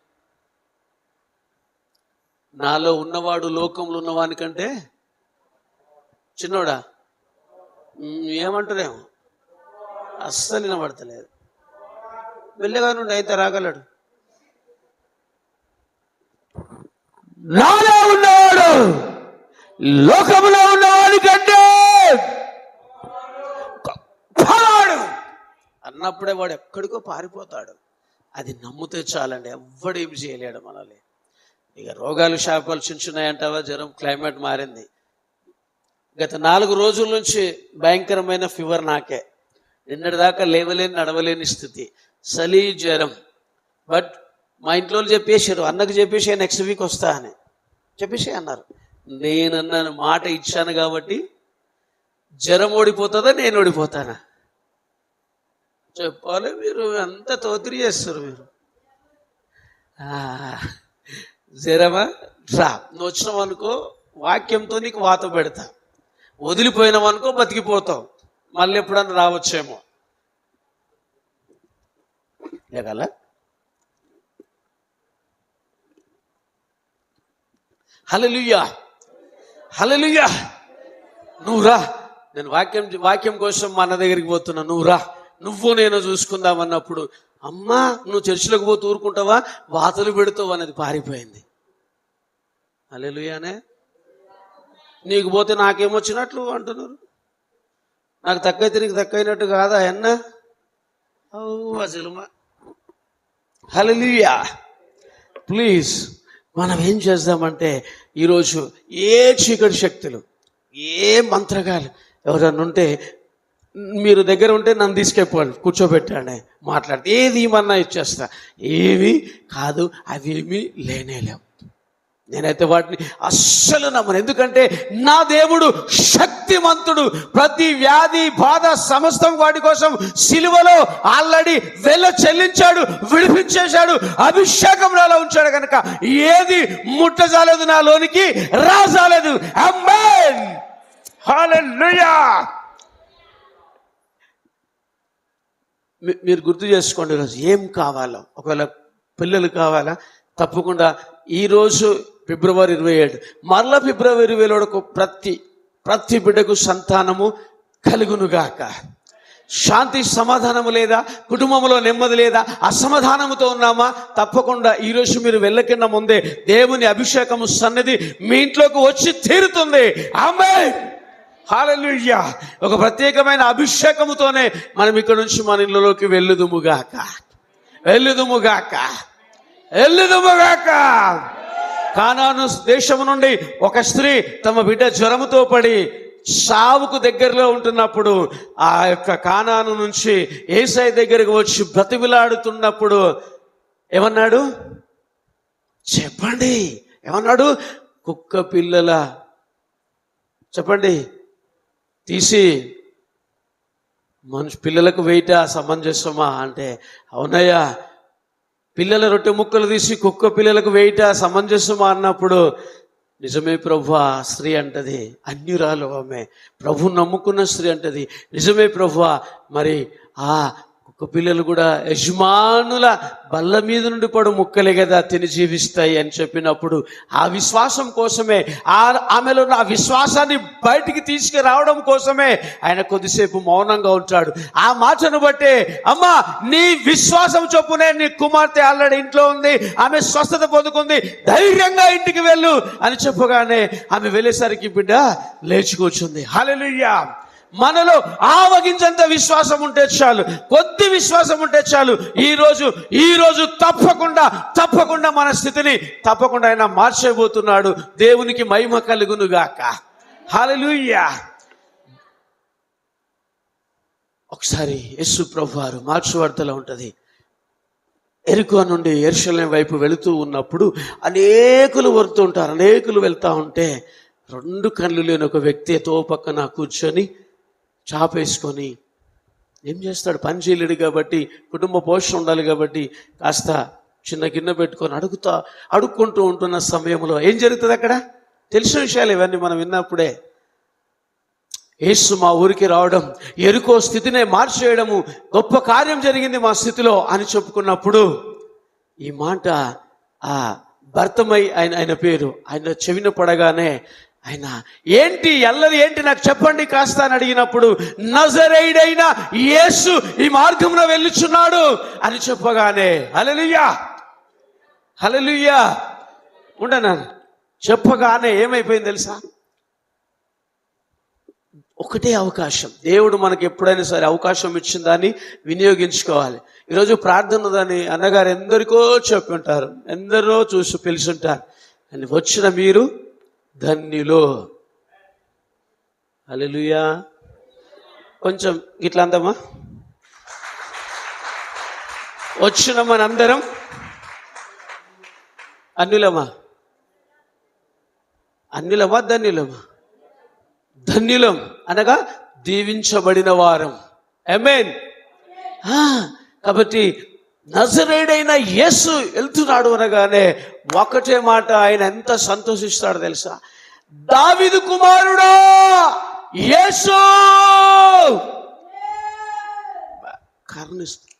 నాలో ఉన్నవాడు లోకంలో ఉన్నవానికంటే చిన్నోడా ఏమంటారేమో, అస్సలు వినబడతలేదు. వెళ్ళగా నుండి అయితే రాగలడు. నాలో ఉన్నవాడు లోకంలో ఉన్నవాడికంటే గొప్పవాడు అన్నప్పుడే వాడు ఎక్కడికో పారిపోతాడు. అది నమ్మితే చాలండి, ఎవ్వడేమి చేయలేడు మనల్ని. ఇక రోగాలు శాపాలు చించున్నాయంటావా? జ్వరం, క్లైమేట్ మారింది. గత 4 రోజుల నుంచి భయంకరమైన ఫీవర్ నాకే. నిన్నటి దాకా లేవలేని నడవలేని స్థితి, చలి, జ్వరం. బట్ మా ఇంట్లో చెప్పేశారు, అన్నకు చెప్పేసి నెక్స్ట్ వీక్ వస్తా అని చెప్పేసి అన్నారు. నేనన్నాను, మాట ఇచ్చాను కాబట్టి జ్వరం ఓడిపోతుందా నేను ఓడిపోతానా? చెప్పాలి. మీరు అంత తోతిరి చేస్తారు. మీరు జ్వరమా రా, నువ్వు వచ్చినావు అనుకో వాక్యంతో నీకు వాత పెడతా, వదిలిపోయినావు అనుకో బతికిపోతావు, మళ్ళీ ఎప్పుడన్నా రావచ్చేమో. లేకలా హల్లెలూయా, హల్లెలూయా. నువ్వు రా, నేను వాక్యం కోసం మా అన్న దగ్గరికి పోతున్నా, నువ్వు రా, నువ్వు నేను చూసుకుందామన్నప్పుడు, అమ్మా నువ్వు చర్చిలోకి పోతూ ఊరుకుంటావా, వాతలు పెడతావు అనేది పారిపోయింది. హల్లెలూయానే. నీకు పోతే నాకేమొచ్చినట్లు అంటున్నారు. నాకు తక్కువైతే నీకు తక్కువైనట్టు కాదా అన్న? అసలు హల్లెలూయా. ప్లీజ్ మనం ఏం చేద్దామంటే ఈరోజు ఏ చీకటి శక్తులు, ఏ మంత్రగాలు ఎవరన్నా ఉంటే మీరు దగ్గర ఉంటే నన్ను తీసుకెళ్ళిపోండి, కూర్చోబెట్టాడే మాట్లాడితే ఏది ఏమన్నా ఇచ్చేస్తా. ఏమీ కాదు, అవేమీ లేనేలేవు. నేనైతే వాటిని అస్సలు నమ్మను. ఎందుకంటే నా దేవుడు శక్తిమంతుడు. ప్రతి వ్యాధి బాధ సమస్తం వాటి కోసం సిలువలో ఆల్రెడీ చెల్లించాడు, విడిపించేశాడు, అభిషేకం నాలో ఉంచాడు. కనుక ఏది ముట్టజాలేదు, నాలోనికి రాజాలేదు. ఆమేన్, హల్లెలూయా. మీరు గుర్తు చేసుకోండి, ఈరోజు ఏం కావాలో. ఒకవేళ పిల్లలు కావాలా, తప్పకుండా ఈరోజు ఫిబ్రవరి 27 మరలా ఫిబ్రవరి 27 ప్రతి బిడ్డకు సంతానము కలుగునుగాక. శాంతి సమాధానము లేదా, కుటుంబంలో నెమ్మది లేదా, అసమాధానముతో ఉన్నామా? తప్పకుండా ఈరోజు మీరు వెళ్ళకిన్న ముందే దేవుని అభిషేకము సన్నిధి మీ ఇంట్లోకి వచ్చి తీరుతుంది. ఆమేన్, హల్లెలూయా. ఒక ప్రత్యేకమైన అభిషేకముతోనే మనం ఇక్కడ నుంచి మన ఇళ్ళలోకి వెళ్ళుదుముగాక, వెళ్ళుదుముగాక, వెళ్ళుదుముగాక. కానాను దేశము నుండి ఒక స్త్రీ తమ బిడ్డ జ్వరముతో పడి సావుకు దగ్గరలో ఉంటున్నప్పుడు ఆ యొక్క కానాను నుంచి యేసయ్య దగ్గరకు వచ్చి బ్రతిమిలాడుతున్నప్పుడు ఏమన్నాడు చెప్పండి? ఏమన్నాడు? కుక్క పిల్లల చెప్పండి తీసి మనిషి పిల్లలకు వేయట సమంజసమా అంటే, అవునయ్యా, పిల్లల రొట్టె ముక్కలు తీసి కుక్క పిల్లలకు వేయట సమంజసమా అన్నప్పుడు, నిజమే ప్రభు. ఆ స్త్రీ అంటది, అన్యురాలు ఆమె, ప్రభు నమ్ముకున్న స్త్రీ అంటది, నిజమే ప్రభు. మరి ఆ కుక్క పిల్లలు కూడా యజమానుల బల్ల మీద నుండి పడు ముక్కలే కదా తిని జీవిస్తాయి అని చెప్పినప్పుడు ఆ విశ్వాసం కోసమే, ఆమెలో ఉన్న ఆ విశ్వాసాన్ని బయటికి తీసుకురావడం కోసమే ఆయన కొద్దిసేపు మౌనంగా ఉంటాడు. ఆ మాటను బట్టే, అమ్మా నీ విశ్వాసం చొప్పునే నీ కుమార్తె ఆల్రెడీ ఇంట్లో ఉంది, ఆమె స్వస్థత పొందుకుంది, ధైర్యంగా ఇంటికి వెళ్ళు అని చెప్పగానే ఆమె వెళ్ళేసరికి బిడ్డ లేచి కూర్చుంది. హల్లెలూయా. మనలో ఆవగించంత విశ్వాసం ఉంటే చాలు, కొద్ది విశ్వాసం ఉంటే చాలు. ఈ రోజు తప్పకుండా మన స్థితిని తప్పకుండా ఆయన మార్చబోతున్నాడు. దేవునికి మహిమ కలుగును గాక. హల్లెలూయా. ఒకసారి యేసు ప్రభువారు మార్కు వార్తలో ఉంటది, యెరికో నుండి యెరూషలేము వైపు వెళుతూ ఉన్నప్పుడు అనేకులు వరుతుంటారు. అనేకులు వెళ్తా ఉంటే 2 కళ్ళు లేని ఒక వ్యక్తి తో పక్కన కూర్చొని చాపేసుకొని ఏం చేస్తాడు, పని చేయలేడు కాబట్టి, కుటుంబ పోషణ ఉండాలి కాబట్టి కాస్త చిన్న గిన్నె పెట్టుకొని అడుక్కుంటూ ఉంటున్న సమయంలో ఏం జరుగుతుంది అక్కడ? తెలిసిన విషయాలు ఇవన్నీ మనం విన్నప్పుడే. యేసు మా ఊరికి రావడం, యెరికో స్థితినే మార్చేయడము, గొప్ప కార్యం జరిగింది మా స్థితిలో అని చెప్పుకున్నప్పుడు ఈ మాట ఆ భర్తమై ఆయన పేరు ఆయన చెవిన పడగానే ఆయన ఏంటి అల్లరి ఏంటి నాకు చెప్పండి కాస్త అని అడిగినప్పుడు, నజరేయుడైన యేసు ఈ మార్గంలో వెళ్ళుచున్నాడు అని చెప్పగానే హల్లెలూయా హల్లెలూయా ఉండనా చెప్పగానే ఏమైపోయింది తెలుసా? ఒకటే అవకాశం. దేవుడు మనకి ఎప్పుడైనా సరే అవకాశం ఇచ్చిన దాన్ని వినియోగించుకోవాలి. ఈరోజు ప్రార్థన దాన్ని అన్నగారు ఎందరికో చెప్పి ఉంటారు, ఎందరో చూసి పిలుచుంటారు, అని వచ్చిన మీరు ధన్యులు. హల్లెలూయా. కొంచెం ఇట్లా అందమ్మా, వచ్చిన మనందరం అన్యులమా ధన్యులమా? ధన్యులం అనగా దీవించబడిన వారం. ఆమేన్. కాబట్టి నజరేయుడైన యేసు వెళ్తున్నాడు అనగానే ఒకటే మాట, ఆయన ఎంత సంతోషిస్తాడో తెలుసా? దావీదు కుమారుడా యేసు. కరుణిస్తాడు.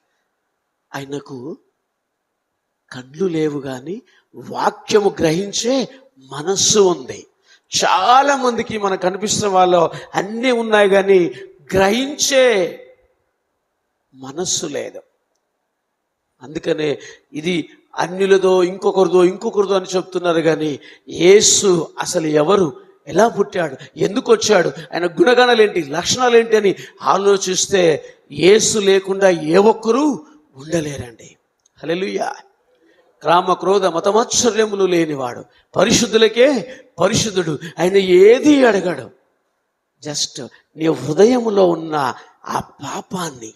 ఆయనకు కళ్ళు లేవు కానీ వాక్యము గ్రహించే మనస్సు ఉంది. చాలా మందికి మనకు కనిపిస్తున్న వాళ్ళు అన్నీ ఉన్నాయి కానీ గ్రహించే మనస్సు లేదు. అందుకనే ఇది అన్యులదో ఇంకొకరిదో అని చెప్తున్నారు కానీ యేసు అసలు ఎవరు, ఎలా పుట్టాడు, ఎందుకు వచ్చాడు, ఆయన గుణగణాలు ఏంటి, లక్షణాలు ఏంటి అని ఆలోచిస్తే యేసు లేకుండా ఏ ఒక్కరూ ఉండలేరండి. హల్లెలూయా. కామ క్రోధ మతమాత్సర్యములు లేనివాడు, పరిశుద్ధులకే పరిశుద్ధుడు. ఆయన ఏది అడగడు, జస్ట్ నీ హృదయములో ఉన్న ఆ పాపాన్ని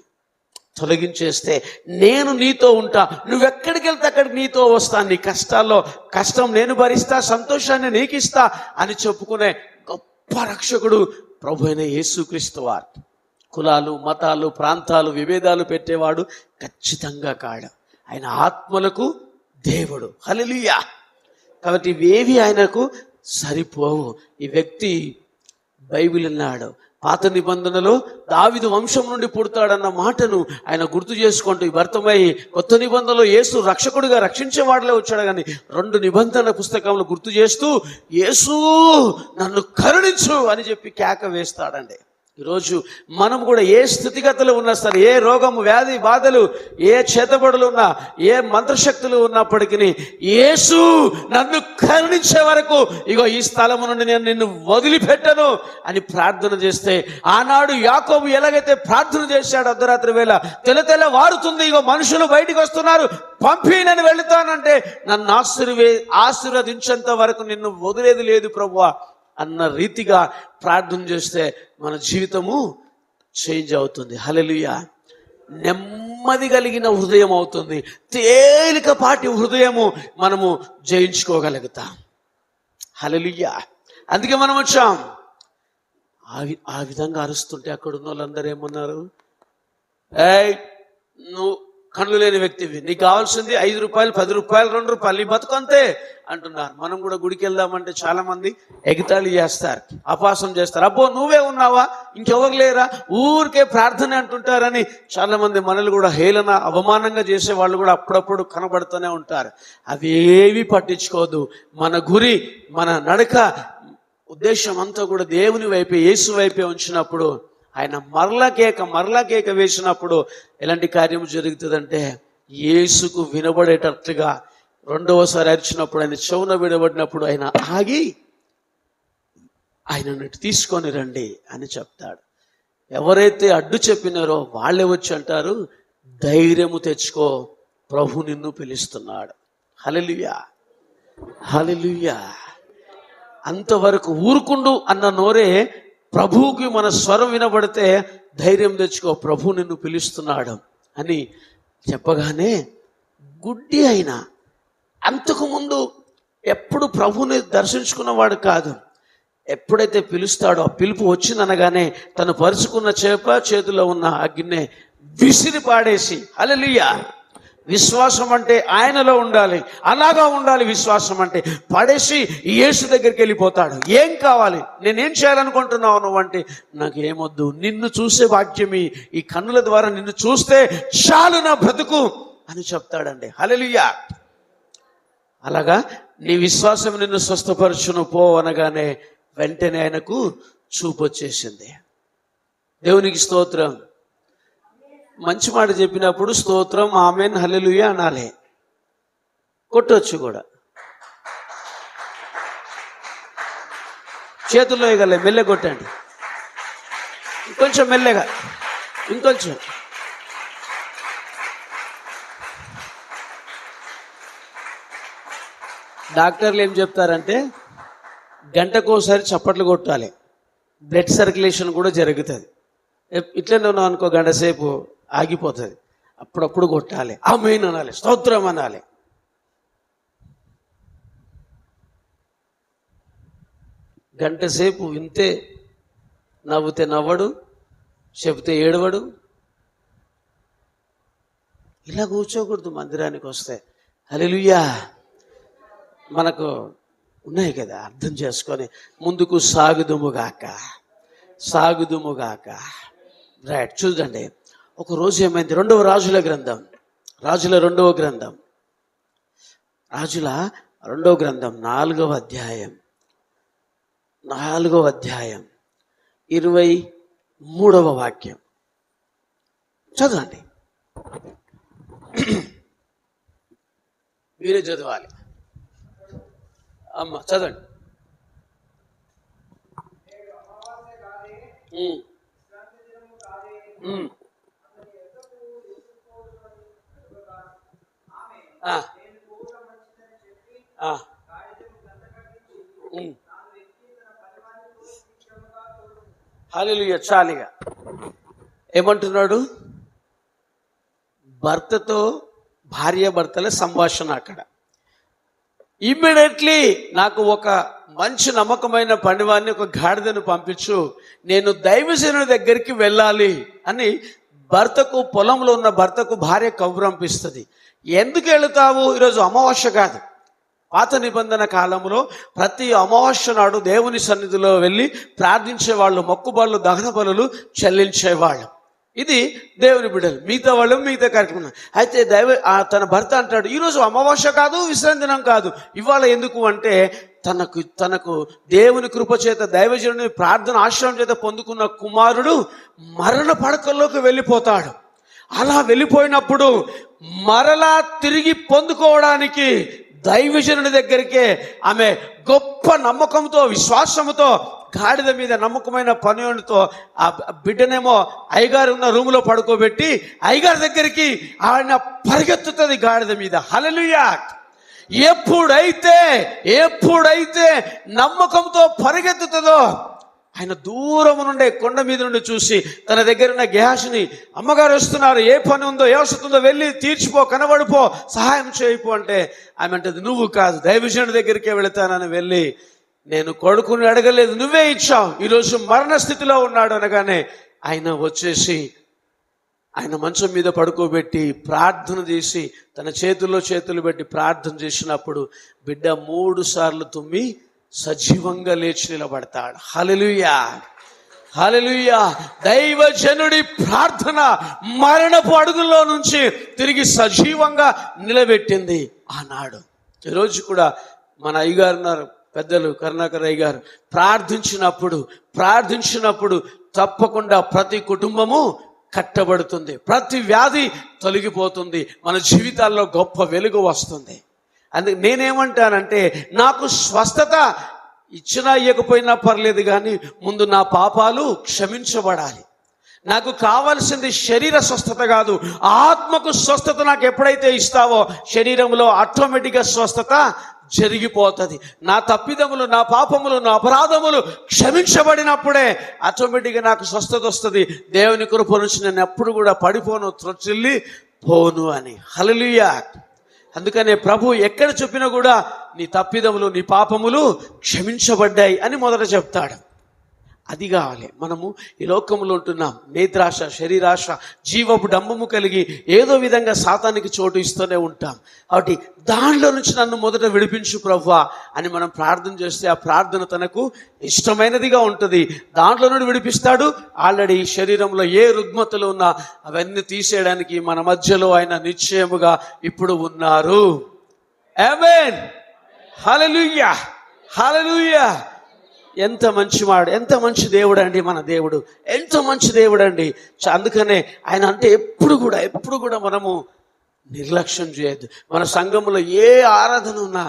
తొలగించేస్తే నేను నీతో ఉంటా, నువ్వెక్కడికి వెళ్తే అక్కడికి నీతో వస్తాను, నీ కష్టాల్లో కష్టం నేను భరిస్తా, సంతోషాన్ని నీకు ఇస్తా అని చెప్పుకునే గొప్ప రక్షకుడు ప్రభు అయిన యేసుక్రీస్తు వారు. కులాలు మతాలు ప్రాంతాలు విభేదాలు పెట్టేవాడు ఖచ్చితంగా కాడు. ఆయన ఆత్మలకు దేవుడు. హల్లెలూయా. కాబట్టి ఇవేవి ఆయనకు సరిపోవు. ఈ వ్యక్తి బైబిల్ అన్నాడు, పాత నిబంధనలో దావీదు వంశం నుండి పుడతాడన్న మాటను ఆయన గుర్తు చేసుకుంటూ ఈ భర్తమై కొత్త నిబంధనలో యేసు రక్షకుడిగా రక్షించేవాడిలో వచ్చాడు కానీ 2 నిబంధనల పుస్తకంలో గుర్తు చేస్తూ యేసు నన్ను కరుణించు అని చెప్పి కేక వేస్తాడండి. ఈరోజు మనం కూడా ఏ స్థితిగతులు ఉన్నా సరే, ఏ రోగము వ్యాధి బాధలు, ఏ చేతబడులు ఉన్నా, ఏ మంత్రశక్తులు ఉన్నప్పటికీ యేసు నన్ను కరుణించే వరకు ఇగో ఈ స్థలము నుండి నేను నిన్ను వదిలిపెట్టను అని ప్రార్థన చేస్తే, ఆనాడు యాకోబు ఎలాగైతే ప్రార్థన చేశాడు అర్ధరాత్రి వేళ, తెల్ల వారుతుంది, ఇగో మనుషులు బయటికి వస్తున్నారు, పంపి నేను వెళుతానంటే నన్ను ఆశీర్వదించేంత వరకు నిన్ను వదిలేది లేదు ప్రభువా అన్న రీతిగా ప్రార్థన చేస్తే మన జీవితము చేంజ్ అవుతుంది. హల్లెలూయా. నెమ్మది కలిగిన హృదయం అవుతుంది, తేలికపాటి హృదయము మనము జయించుకోగలుగుతాం. హల్లెలూయా. అందుకే మనం వచ్చాం. ఆ విధంగా అరుస్తుంటే అక్కడ ఉన్న వాళ్ళందరూ ఏమన్నారు, నువ్వు కళ్ళు లేని వ్యక్తివి, నీకు కావాల్సింది 5 రూపాయలు, 10 రూపాయలు, 2 రూపాయలు, నీ బతుకంతే అంటున్నారు. మనం కూడా గుడికి వెళ్దామంటే చాలా మంది ఎగతాళి చేస్తారు, అపహాసం చేస్తారు. అబ్బో నువ్వే ఉన్నావా, ఇంకెవరు లేరా, ఊరికే ప్రార్థన అంటుంటారని చాలా మంది మనల్ని కూడా హేళన, అవమానంగా చేసే వాళ్ళు కూడా అప్పుడప్పుడు కనబడుతూనే ఉంటారు. అవి ఏవి పట్టించుకోదు. మన గురి, మన నడక, ఉద్దేశం అంతా కూడా దేవుని వైపే, యేసు వైపే ఉంచినప్పుడు, ఆయన మరలా కేక వేసినప్పుడు ఎలాంటి కార్యం జరుగుతుందంటే, యేసుకు వినబడేటట్లుగా రెండవసారి అరిచినప్పుడు, ఆయన చెవున వినబడినప్పుడు ఆయన ఆగి ఆయనను తీసుకొని రండి అని చెప్తాడు. ఎవరైతే అడ్డు చెప్పినారో వాళ్ళే వచ్చి అంటారు, ధైర్యము తెచ్చుకో, ప్రభు నిన్ను పిలుస్తున్నాడు. హల్లెలూయా, హల్లెలూయా. అంతవరకు ఊరుకుండు అన్న నోరే ప్రభువుకి మన స్వరం వినబడితే ధైర్యం తెచ్చుకో, ప్రభు నిన్ను పిలుస్తున్నాడు అని చెప్పగానే గుడ్డి అయినా అంతకుముందు ఎప్పుడు ప్రభుని దర్శించుకున్నవాడు కాదు. ఎప్పుడైతే పిలుస్తాడో ఆ పిలుపు వచ్చిందనగానే తను పరుచుకున్న చేతిలో ఉన్న అగ్గినే విసిరి పాడేసి, హల్లెలూయా, విశ్వాసం అంటే ఆయనలో ఉండాలి, అలాగా ఉండాలి. విశ్వాసం అంటే పడేసి యేసు దగ్గరికి వెళ్ళిపోతాడు. ఏం కావాలి, నేనేం చేయాలనుకుంటున్నావు నువ్వు అంటే, నాకు ఏమొద్దు, నిన్ను చూసే భాగ్యమి, ఈ కన్నుల ద్వారా నిన్ను చూస్తే చాలు నా బ్రతుకు అని చెప్తాడండి. హల్లెలూయా. అలాగా నీ విశ్వాసం నిన్ను స్వస్థపరచును పో అనగానే వెంటనే ఆయనకు చూపు వచ్చేసింది. దేవునికి స్తోత్రం. మంచి మాట చెప్పినప్పుడు స్తోత్రం, ఆమేన్, హల్లెలూయా అనాలి. కొట్టొచ్చు కూడా, చేతుల్లో వేయగలే, మెల్లె కొట్టండి, ఇంకొంచెం మెల్లగా, ఇంకొంచెం. డాక్టర్లు ఏం చెప్తారంటే, గంటకోసారి చప్పట్లు కొట్టాలి, బ్లడ్ సర్క్యులేషన్ కూడా జరుగుతుంది. ఇట్లనే ఉన్నావు అనుకో, గంట సేపు ఆగిపోతుంది. అప్పుడప్పుడు కొట్టాలి, ఆమేన్ అనాలి, స్తోత్రం అనాలి. గంట సేపు ఇంతే, నవ్వుతే నవ్వడు, చెబితే ఏడవడు. ఇలా కూర్చోకూడదు మందిరానికి వస్తే. హల్లెలూయా. మనకు ఉన్నాయి కదా, అర్థం చేసుకొని ముందుకు సాగుదుముగాక. రైట్, చూడండి. ఒక రోజు ఏమైంది, రాజుల 2వ గ్రంథం, రాజుల 2వ గ్రంథం 4వ అధ్యాయం 23వ వాక్యం చదవండి. మీరే చదవాలి అమ్మ, చదవండి. హల్లెలూయా. చాలిగా ఏమంటున్నాడు, భర్తతో భార్యాభర్తల సంభాషణ అక్కడ. ఇమ్మీడియట్లీ నాకు ఒక మంచి నమ్మకమైన పనివాడిని, ఒక గాడిదను పంపించు, నేను దైవజనుడి దగ్గరికి వెళ్ళాలి అని భర్తకు, పొలంలో ఉన్న భర్తకు భార్య కబురంపిస్తుంది. ఎందుకు వెళుతావు, ఈరోజు అమావాస్య కాదు, పాత నిబంధన కాలంలో ప్రతి అమావాస్య నాడు దేవుని సన్నిధిలో వెళ్ళి ప్రార్థించేవాళ్ళు, మొక్కుబళ్ళు, దహన బలులు చెల్లించేవాళ్ళు. ఇది దేవుని బిడ్డలు, మిగతా వాళ్ళు మిగతా కార్యక్రమం. అయితే తన భర్త అంటాడు, ఈరోజు అమావాస్య కాదు, విశ్రాంతి దినం కాదు, ఇవాళ ఎందుకు అంటే తనకు దేవుని కృప చేత, దైవజనుని ప్రార్థన ఆశ్రయం చేత పొందుకున్న కుమారుడు మరణ పడకల్లోకి వెళ్ళిపోతాడు. అలా వెళ్ళిపోయినప్పుడు మరలా తిరిగి పొందుకోవడానికి దైవజనుడి దగ్గరికే ఆమె గొప్ప నమ్మకంతో, విశ్వాసముతో, గాడిద మీద నమ్మకమైన పనితో ఆ బిడ్డనేమో అయ్యగారు ఉన్న రూములో పడుకోబెట్టి అయ్యగారి దగ్గరికి ఆయన పరిగెత్తుతుంది గాడిద మీద. హల్లెలూయా. ఎప్పుడైతే నమ్మకంతో పరిగెత్తుతుందో, ఆయన దూరం నుండే, కొండ మీద నుండి చూసి తన దగ్గర ఉన్న గేహాసిని, అమ్మగారు వస్తున్నారు, ఏ పని ఉందో, ఏ వస్తుందో వెళ్ళి తీర్చిపో, కనబడిపో, సహాయం చేయిపో అంటే ఆమె అంటది, నువ్వు కాదు, దైవజనుడి దగ్గరికే వెళతానని వెళ్ళి, నేను కొడుకుని అడగలేదు, నువ్వే ఇచ్చావు, ఈరోజు మరణ స్థితిలో ఉన్నాడు అనగానే ఆయన వచ్చేసి ఆయన మంచం మీద పడుకోబెట్టి ప్రార్థన చేసి తన చేతుల్లో చేతులు పెట్టి ప్రార్థన చేసినప్పుడు బిడ్డ 3 సార్లు తుమ్మి సజీవంగా లేచి నిలబడతాడు. హల్లెలూయా, హల్లెలూయా. దైవజనుడి ప్రార్థన మరణపు అడుగుల్లో నుంచి తిరిగి సజీవంగా నిలబెట్టింది ఆనాడు. ఈరోజు కూడా మన అయ్యగారు ఉన్నారు, పెద్దలు కరుణాకర్ అయ్య గారు, ప్రార్థించినప్పుడు తప్పకుండా ప్రతి కుటుంబము కట్టబడుతుంది, ప్రతి వ్యాధి తొలగిపోతుంది, మన జీవితాల్లో గొప్ప వెలుగు వస్తుంది. అందుకే నేనేమంటానంటే, నాకు స్వస్థత ఇచ్చినా ఇవ్వకపోయినా పర్లేదు, కానీ ముందు నా పాపాలు క్షమించబడాలి. నాకు కావాల్సింది శరీర స్వస్థత కాదు, ఆత్మకు స్వస్థత నాకు ఎప్పుడైతే ఇస్తావో శరీరంలో ఆటోమేటిక్గా స్వస్థత జరిగిపోతుంది. నా తప్పిదములు, నా పాపములు, నా అపరాధములు క్షమించబడినప్పుడే ఆటోమేటిక్గా నాకు స్వస్థత వస్తుంది. దేవుని కృప నుంచి నేను ఎప్పుడు కూడా పడిపోను, త్రొచ్చిల్లి పోను అని. హల్లెలూయా. అందుకనే ప్రభు ఎక్కడ చెప్పినా కూడా నీ తప్పిదములు, నీ పాపములు క్షమించబడ్డాయి అని మొదట చెప్తాడు. అది కావాలి. మనము ఈ లోకంలో ఉంటున్నాం, నేత్రాశ, శరీరాశ, జీవపు డంబము కలిగి ఏదో విధంగా సాతానికి చోటు ఇస్తూనే ఉంటాం. కాబట్టి దానిలో నుంచి నన్ను మొదట విడిపించు ప్రభువా అని మనం ప్రార్థన చేస్తే ఆ ప్రార్థన తనకు ఇష్టమైనదిగా ఉంటుంది. దాంట్లో నుండి విడిపిస్తాడు. ఆల్రెడీ శరీరంలో ఏ రుగ్మతలు ఉన్నా అవన్నీ తీసేయడానికి మన మధ్యలో ఆయన నిశ్చయముగా ఇప్పుడు ఉన్నారు. ఆమేన్, హల్లెలూయా, హల్లెలూయా. ఎంత మంచివాడు, ఎంత మంచి దేవుడు అండి మన దేవుడు, ఎంత మంచి దేవుడు అండి. అందుకనే ఆయన అంటే ఎప్పుడు కూడా మనము నిర్లక్ష్యం చేయొద్దు. మన సంఘంలో ఏ ఆరాధన ఉన్నా,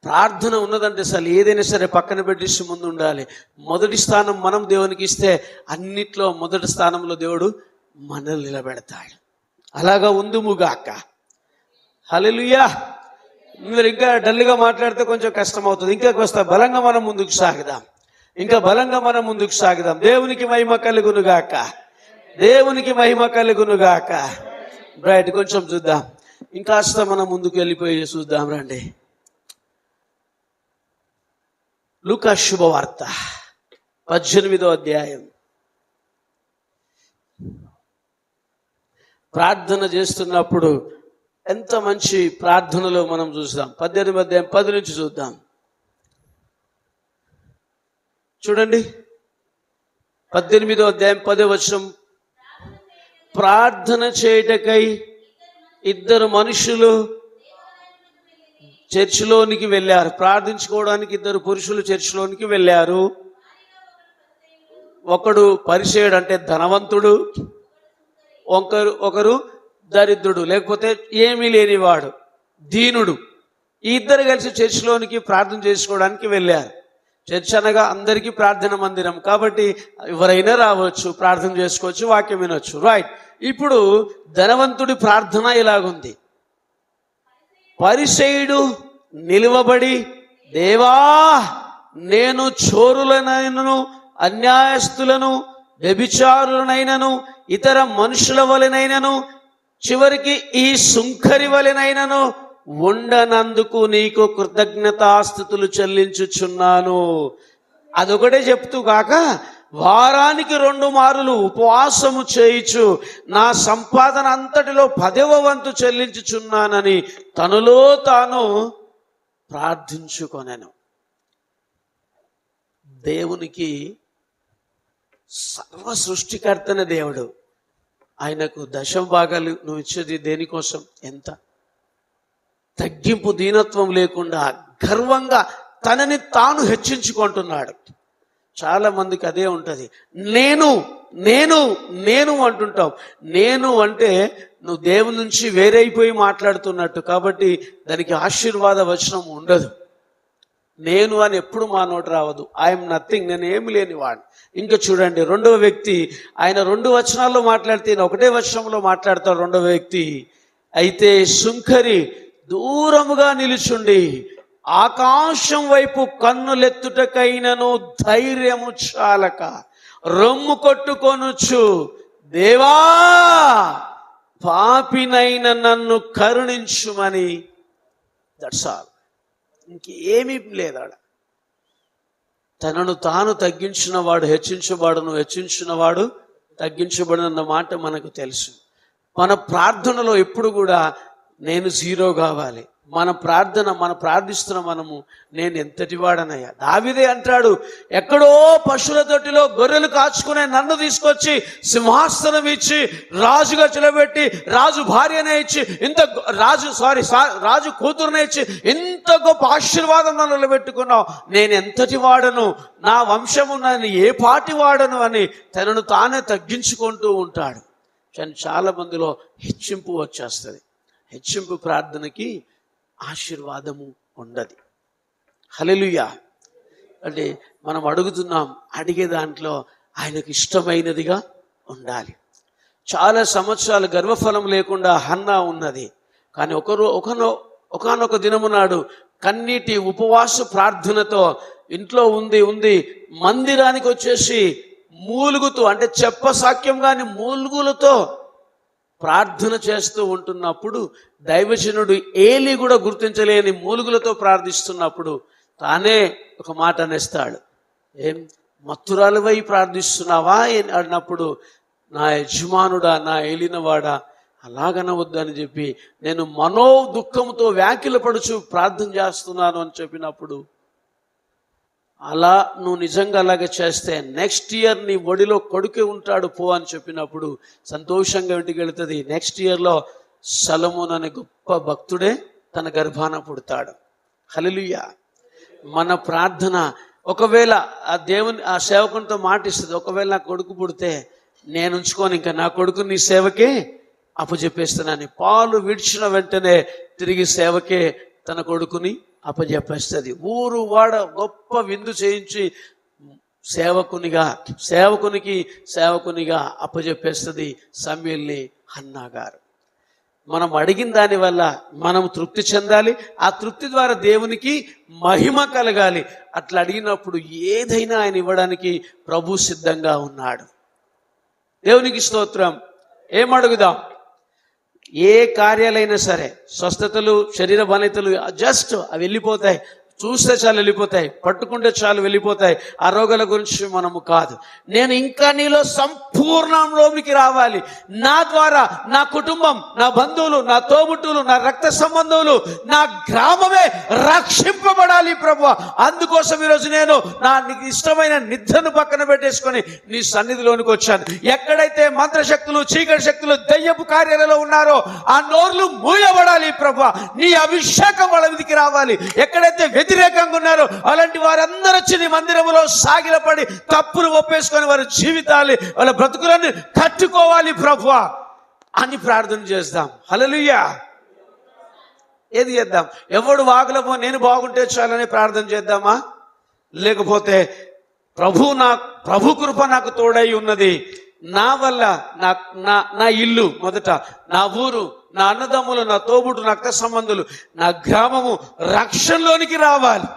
ప్రార్థన ఉన్నదంటే అసలు ఏదైనా సరే పక్కన పెట్టేసి ముందు ఉండాలి. మొదటి స్థానం మనం దేవునికి ఇస్తే అన్నిట్లో మొదటి స్థానంలో దేవుడు మనల్ని నిలబెడతాడు. అలాగా ఉందుముగాక. హల్లెలూయా. మీరు ఇంకా డల్గా మాట్లాడితే కొంచెం కష్టం అవుతుంది. ఇంకా కొంత బలంగా మనం ముందుకు సాగుదాం. దేవునికి మహిమ కలుగునుగాక, దేవునికి మహిమ కలుగునుగాక. రైట్, కొంచెం చూద్దాం, ఇంకాస్త మనం ముందుకు వెళ్ళిపోయి చూద్దాం రండి. లూకా శుభవార్త 18వ అధ్యాయం. ప్రార్థన చేస్తున్నప్పుడు ఎంత మంచి ప్రార్థనలో మనం చూద్దాం. 18వ అధ్యాయం 10 నుంచి చూద్దాం. చూడండి, 18వ అధ్యాయం 10వ వచనం. ప్రార్థన చేయటకై 2 మనుషులు చర్చిలోనికి వెళ్ళారు. ప్రార్థించుకోవడానికి 2 పురుషులు చర్చిలోనికి వెళ్ళారు. ఒకడు పరిసేయుడు అంటే ధనవంతుడు, ఒకరు దరిద్రుడు లేకపోతే ఏమీ లేనివాడు, దీనుడు. ఈ 2 కలిసి చర్చిలోనికి ప్రార్థన చేసుకోవడానికి వెళ్ళారు. చర్చ్ అనగా అందరికీ ప్రార్థన మందిరం కాబట్టి ఎవరైనా రావచ్చు, ప్రార్థన చేసుకోవచ్చు, వాక్యం వినొచ్చు. రైట్. ఇప్పుడు ధనవంతుడి ప్రార్థన ఇలాగుంది. పరిసయ్యుడు నిలువబడి, దేవా, నేను చోరులనైనను, అన్యాయస్తులను, వ్యభిచారులనైనను, ఇతర మనుషుల వలెనైనను, చివరికి ఈ సుంకరి వలెనైనను ఉండనందుకు నీకు కృతజ్ఞతాస్తుతులు చెల్లించుచున్నాను. అదొకటే చెప్తూ కాక వారానికి 2 మారులు ఉపవాసము చేయుచు నా సంపాదన అంతటిలో 10వ వంతు చెల్లించుచున్నానని తనలో తాను ప్రార్థించుకొనెను. దేవునికి సర్వ సృష్టికర్తన దేవుడు. ఆయనకు 10వ భాగాలు నువ్వు ఇచ్చేది దేనికోసం? ఎంత తగ్గింపు, దీనత్వం లేకుండా గర్వంగా తనని తాను హెచ్చించుకుంటున్నాడు. చాలా మందికి అదే ఉంటుంది. నేను నేను నేను అంటుంటావు. నేను అంటే నువ్వు దేవుని నుంచి వేరైపోయి మాట్లాడుతున్నట్టు, కాబట్టి దానికి ఆశీర్వాద వచనం ఉండదు. నేను అని ఎప్పుడు మా నోట రావదు. ఐఎమ్ నథింగ్, నేను ఏమి లేని వాడు. ఇంకా చూడండి, 2వ వ్యక్తి, ఆయన 2 వచనాల్లో మాట్లాడితే 1వ వచనంలో మాట్లాడతాడు 2వ వ్యక్తి. అయితే సుంకరి దూరముగా నిలుచుండి ఆకాశం వైపు కన్నులెత్తుటకైనను ధైర్యము చాలక రొమ్ము కొట్టుకొనుచు, దేవా, పాపినైన నన్ను కరుణించుమని. That's all. ఇంకేమీ లేదాడ. తనను తాను తగ్గించిన వాడు హెచ్చించబడును, హెచ్చించిన వాడు తగ్గించబడునన్న మాట మనకు తెలుసు. మన ప్రార్థనలో ఎప్పుడు కూడా నేను జీరో కావాలి. మనం ప్రార్థిస్తున్న మనము నేను ఎంతటి వాడనయ్యా. దావీదే అంటాడు, ఎక్కడో పశువుల తొట్టిలో గొర్రెలు కాచుకునే నన్ను తీసుకొచ్చి సింహాసనం ఇచ్చి రాజుగా నిలబెట్టి రాజు భార్యనే ఇచ్చి రాజు కూతురునే ఇచ్చి ఇంత గొప్ప ఆశీర్వాదం నన్ను నిలబెట్టుకున్నావు. నేను ఎంతటి వాడను, నా వంశము నన్ను ఏ పాటి వాడను అని తనను తానే తగ్గించుకుంటూ ఉంటాడు. చాలా మందిలో హెచ్చింపు వచ్చేస్తుంది. హెచ్చింపు ప్రార్థనకి ఆశీర్వాదము ఉండదు. హల్లెలూయా. అంటే మనం అడుగుతున్నాం, అడిగే దాంట్లో ఆయనకు ఇష్టమైనదిగా ఉండాలి. చాలా సంవత్సరాలు గర్భఫలం లేకుండా హన్నా ఉన్నది. కానీ ఒకానొక దినము నాడు కన్నీటి ఉపవాస ప్రార్థనతో ఇంట్లో ఉంది మందిరానికి వచ్చేసి మూలుగుతూ, అంటే చెప్పసాక్యం కాని మూలుగులతో ప్రార్థన చేస్తూ ఉంటున్నప్పుడు దైవజనుడు ఏలీ కూడా గుర్తించలేని మూలుగులతో ప్రార్థిస్తున్నప్పుడు తానే ఒక మాట అనేస్తాడు, ఏం మత్తురాలువై ప్రార్థిస్తున్నావా అన్నప్పుడు, నా యజమానుడా, నా ఏలినవాడా, అలాగనవద్దు అని చెప్పి నేను మనో దుఃఖంతో వ్యాఖ్యలపడుచు ప్రార్థన చేస్తున్నాను అని చెప్పినప్పుడు, అలా నువ్వు నిజంగా అలాగే చేస్తే నెక్స్ట్ ఇయర్ నీ ఒడిలో కొడుకే ఉంటాడు పో అని చెప్పినప్పుడు సంతోషంగా ఇంటికి వెళుతుంది. నెక్స్ట్ ఇయర్లో సొలొమోను అనే గొప్ప భక్తుడే తన గర్భాన పుడతాడు. హల్లెలూయా. మన ప్రార్థన ఒకవేళ ఆ సేవకునితో మాటిస్తుంది, ఒకవేళ నా కొడుకు పుడితే నేను ఉంచుకొని ఇంకా నా కొడుకు నీ సేవకే అప్పచెప్పేస్తున్నాను. పాలు విడిచిన వెంటనే తిరిగి సేవకే తన కొడుకుని అప్పచెప్పేస్తుంది. ఊరు వాడ గొప్ప విందు చేయించి సేవకునిగా అప్పచెప్పేస్తుంది సమూయేలుని హన్నా గారు. మనం అడిగిన దాని వల్ల మనం తృప్తి చెందాలి. ఆ తృప్తి ద్వారా దేవునికి మహిమ కలగాలి. అట్లా అడిగినప్పుడు ఏదైనా ఆయన ఇవ్వడానికి ప్రభు సిద్ధంగా ఉన్నాడు. దేవునికి స్తోత్రం. ఏం అడుగుదాం? ఏ కార్యాలైనా సరే, స్వస్థతలు, శరీర బలహీనతలు జస్ట్ అవి వెళ్ళిపోతాయి. చూస్తే చాలు వెళ్ళిపోతాయి, పట్టుకుంటే చాలు వెళ్ళిపోతాయి. ఆ రోగాల గురించి మనము కాదు. నేను ఇంకా నీలో సంపూర్ణంలోనికి రావాలి. నా ద్వారా నా కుటుంబం, నా బంధువులు, నా తోబుట్టువులు, నా రక్త సంబంధువులు, నా గ్రామమే రక్షింపబడాలి ప్రభువా. అందుకోసం ఈరోజు నేను నీకు ఇష్టమైన నిద్రను పక్కన పెట్టేసుకొని నీ సన్నిధిలోనికి వచ్చాను. ఎక్కడైతే మంత్రశక్తులు, చీకటి శక్తులు, దయ్యపు కార్యాలలో ఉన్నారో ఆ నోర్లు మూయబడాలి ప్రభువా. నీ అభిషేకం వాళ్ళ మీదకి రావాలి. ఎక్కడైతే వ్యతిరేకంగా ఉన్నారో అలాంటి వారందరూ వచ్చి నీ మందిరంలో సాగిలపడి తప్పులు ఒప్పేసుకొని వారి జీవితాలు, వాళ్ళ బ్రతుకులను కట్టుకోవాలి ప్రభువా అని ప్రార్థన చేద్దాం. హల్లెలూయా. ఏది చేద్దాం? ఎవడు వాగులపో నేను బాగుంటే చాలని ప్రార్థన చేద్దామా? లేకపోతే ప్రభు కృప నాకు తోడై ఉన్నది, నా వల్ల నా ఇల్లు మొదట, నా ఊరు, నా అన్నదమ్ములు, నా తోబుడు, నా రక్త సంబంధులు, నా గ్రామము రక్షణలోనికి రావాలి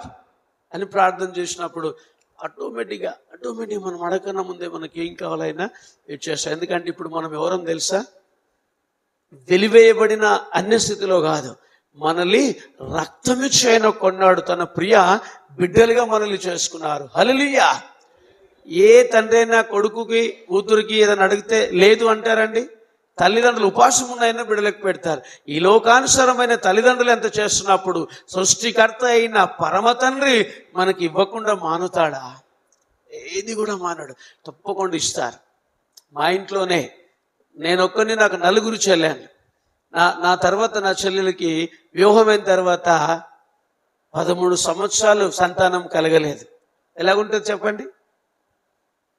అని ప్రార్థన చేసినప్పుడు ఆటోమేటిక్గా మనం అడగకన్నా ముందే మనకి ఏం కావాలైనా ఇచ్చేస్తాం. ఎందుకంటే ఇప్పుడు మనం ఎవరం తెలుసా? వెలివేయబడిన అన్యస్థితిలో కాదు, మనల్ని రక్తమిచ్చి ఆయన కొన్నాడు. తన ప్రియ బిడ్డలుగా మనల్ని చేసుకున్నారు. హల్లెలూయా. ఏ తండ్రి అయినా కొడుకుకి, కూతురికి ఏదైనా అడిగితే లేదు అంటారండి? తల్లిదండ్రులు ఉపాసం ఉన్నాయన్న బిడ్డలకు పెడతారు. ఈ లోకానుసారమైన తల్లిదండ్రులు ఎంత చేస్తున్నప్పుడు సృష్టికర్త అయిన పరమ తండ్రి మనకి ఇవ్వకుండా మానుతాడా? ఏది కూడా మానడు, తప్పకుండా ఇస్తారు. మా ఇంట్లోనే నేను ఒక్కరిని, నాకు 4 చెల్లెళ్ళు. నా తర్వాత నా చెల్లెలకి వివాహమైన తర్వాత 13 సంవత్సరాలు సంతానం కలగలేదు. ఎలాగుంటుంది చెప్పండి?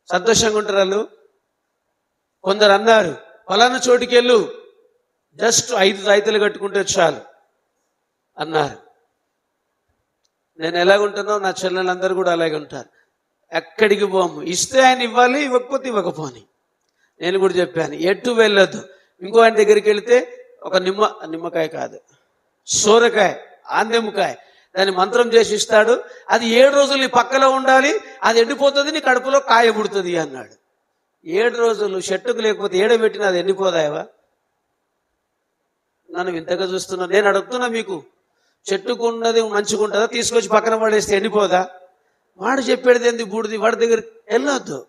సంతోషంగా ఉంటారు వాళ్ళు. కొందరు అన్నారు, ఫలానా చోటుకి వెళ్ళు, జస్ట్ 5 తాయితలు కట్టుకుంటే చాలు అన్నారు. నేను ఎలాగుంటానో నా చెల్లెళ్ళందరూ కూడా అలాగే ఉంటారు. ఎక్కడికి పోము, ఇస్తే ఆయన ఇవ్వాలి, ఇవ్వకపోతే ఇవ్వకపోని. నేను కూడా చెప్పాను, ఎటు వెళ్ళొద్దు. ఇంకో ఆయన దగ్గరికి వెళితే ఒక నిమ్మకాయ కాదు, సోరకాయ, ఆందెమ్మకాయ, దాన్ని మంత్రం చేసి ఇస్తాడు. అది 7 రోజులు నీ పక్కలో ఉండాలి, అది ఎండిపోతుంది, నీ కడుపులో కాయ పుడుతుంది అన్నాడు. 7 రోజులు చెట్టుకు లేకపోతే ఏడబెట్టిన అది ఎండిపోదాయవా? నన్ను వింతగా చూస్తున్నా. నేను అడుగుతున్నా, మీకు చెట్టుకు ఉన్నది మంచిగా ఉంటుందా? తీసుకొచ్చి పక్కన పడేస్తే ఎండిపోదా? వాడు చెప్పేది ఏంది బూడిది, వాడి దగ్గర వెళ్ళొద్దు.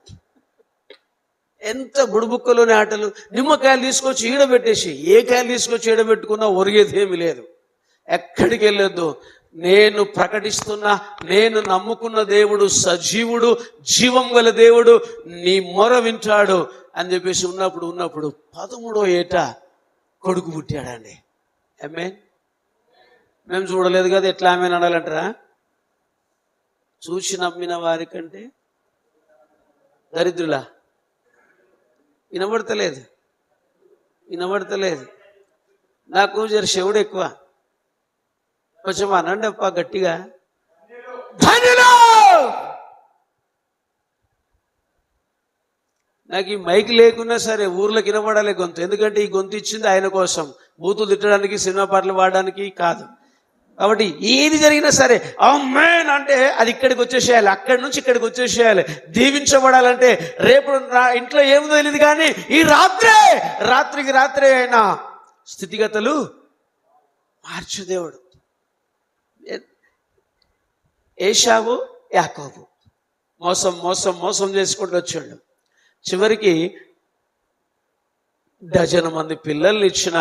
ఎంత బుడుబుక్కలోని ఆటలు. నిమ్మకాయలు తీసుకొచ్చి ఈడబెట్టేసి, ఏ కాయలు తీసుకొచ్చి ఈడబెట్టుకున్నా ఒరిగేది ఏమి లేదు. ఎక్కడికి వెళ్ళొద్దు. నేను ప్రకటిస్తున్నా, నేను నమ్ముకున్న దేవుడు సజీవుడు, జీవం గల దేవుడు, నీ మొర వింటాడు అని చెప్పేసి ఉన్నప్పుడు 13వ ఏట కొడుకు పుట్టాడండి. ఆమేన్. మేము చూడలేదు కదా, ఎట్లా ఆమె అనాలంటారా? చూసి నమ్మిన వారికంటే దరిద్రులా? వినబడతలేదు. నాకు జర శివుడు ఎక్కువ. కొంచెం అనండి అప్ప గట్టిగా, ధన్యులు. నాకు ఈ మైక్ లేకున్నా సరే ఊర్లోకి వినబడాలి గొంతు. ఎందుకంటే ఈ గొంతు ఇచ్చింది ఆయన కోసం, బూతులు తిట్టడానికి, సినిమా పాటలు పాడడానికి కాదు. కాబట్టి ఏది జరిగినా సరే ఆమేన్ అంటే అది ఇక్కడికి వచ్చేసేయాలి, అక్కడి నుంచి ఇక్కడికి వచ్చేసేయాలి. దీవించబడాలంటే రేపు నా ఇంట్లో ఏమి తెలియదు, కానీ ఈ రాత్రికి రాత్రే అయినా స్థితిగతులు మార్చు దేవుడు. ఏశావు యాకోబు మోసం చేసుకుంటూ వచ్చాడు. చివరికి డజను మంది పిల్లల్ని ఇచ్చిన,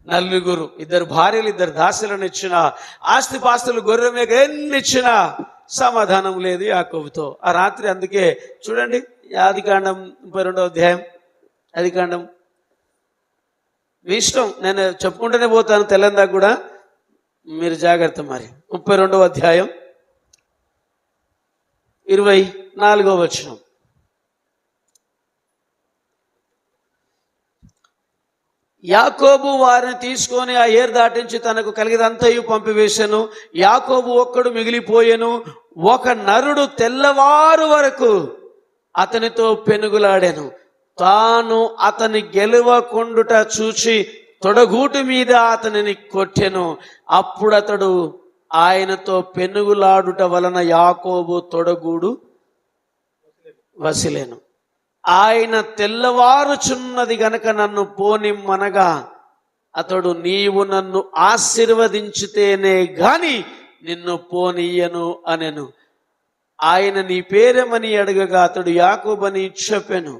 4 2 భార్యలు 2 దాసులను ఇచ్చిన, ఆస్తిపాస్తులు గొర్రె మేక ఎన్ని ఇచ్చినా సమాధానం లేదు యాకోబుతో ఆ రాత్రి. అందుకే చూడండి, ఆదికాండం 32వ అధ్యాయం. ఆదికాండం మీ ఇష్టం, నేను చెప్పుకుంటూనే పోతాను తెల్లందాక కూడా, మీరు జాగ్రత్త. మరి 32వ అధ్యాయం 24వ వచనం. యాకోబు వారిని తీసుకొని ఆ ఏరు దాటించి తనకు కలిగినంతయు పంపివేశాను. యాకోబు ఒక్కడు మిగిలిపోయెను. ఒక నరుడు తెల్లవారు వరకు అతనితో పెనుగులాడాను. తాను అతని గెలవకుండుట చూచి తొడగూటి మీద అతనిని కొట్టెను. అప్పుడు అతడు ఆయనతో పెనుగులాడుట వలన యాకోబు తొడగూడు వసిలేను. ఆయన తెల్లవారుచున్నది గనక నన్ను పోనిమ్మనగా అతడు, నీవు నన్ను ఆశీర్వదించితేనే గాని నిన్ను పోనీయను అనెను. ఆయన, నీ పేరేమని అడగగా అతడు యాకోబని చెప్పెను.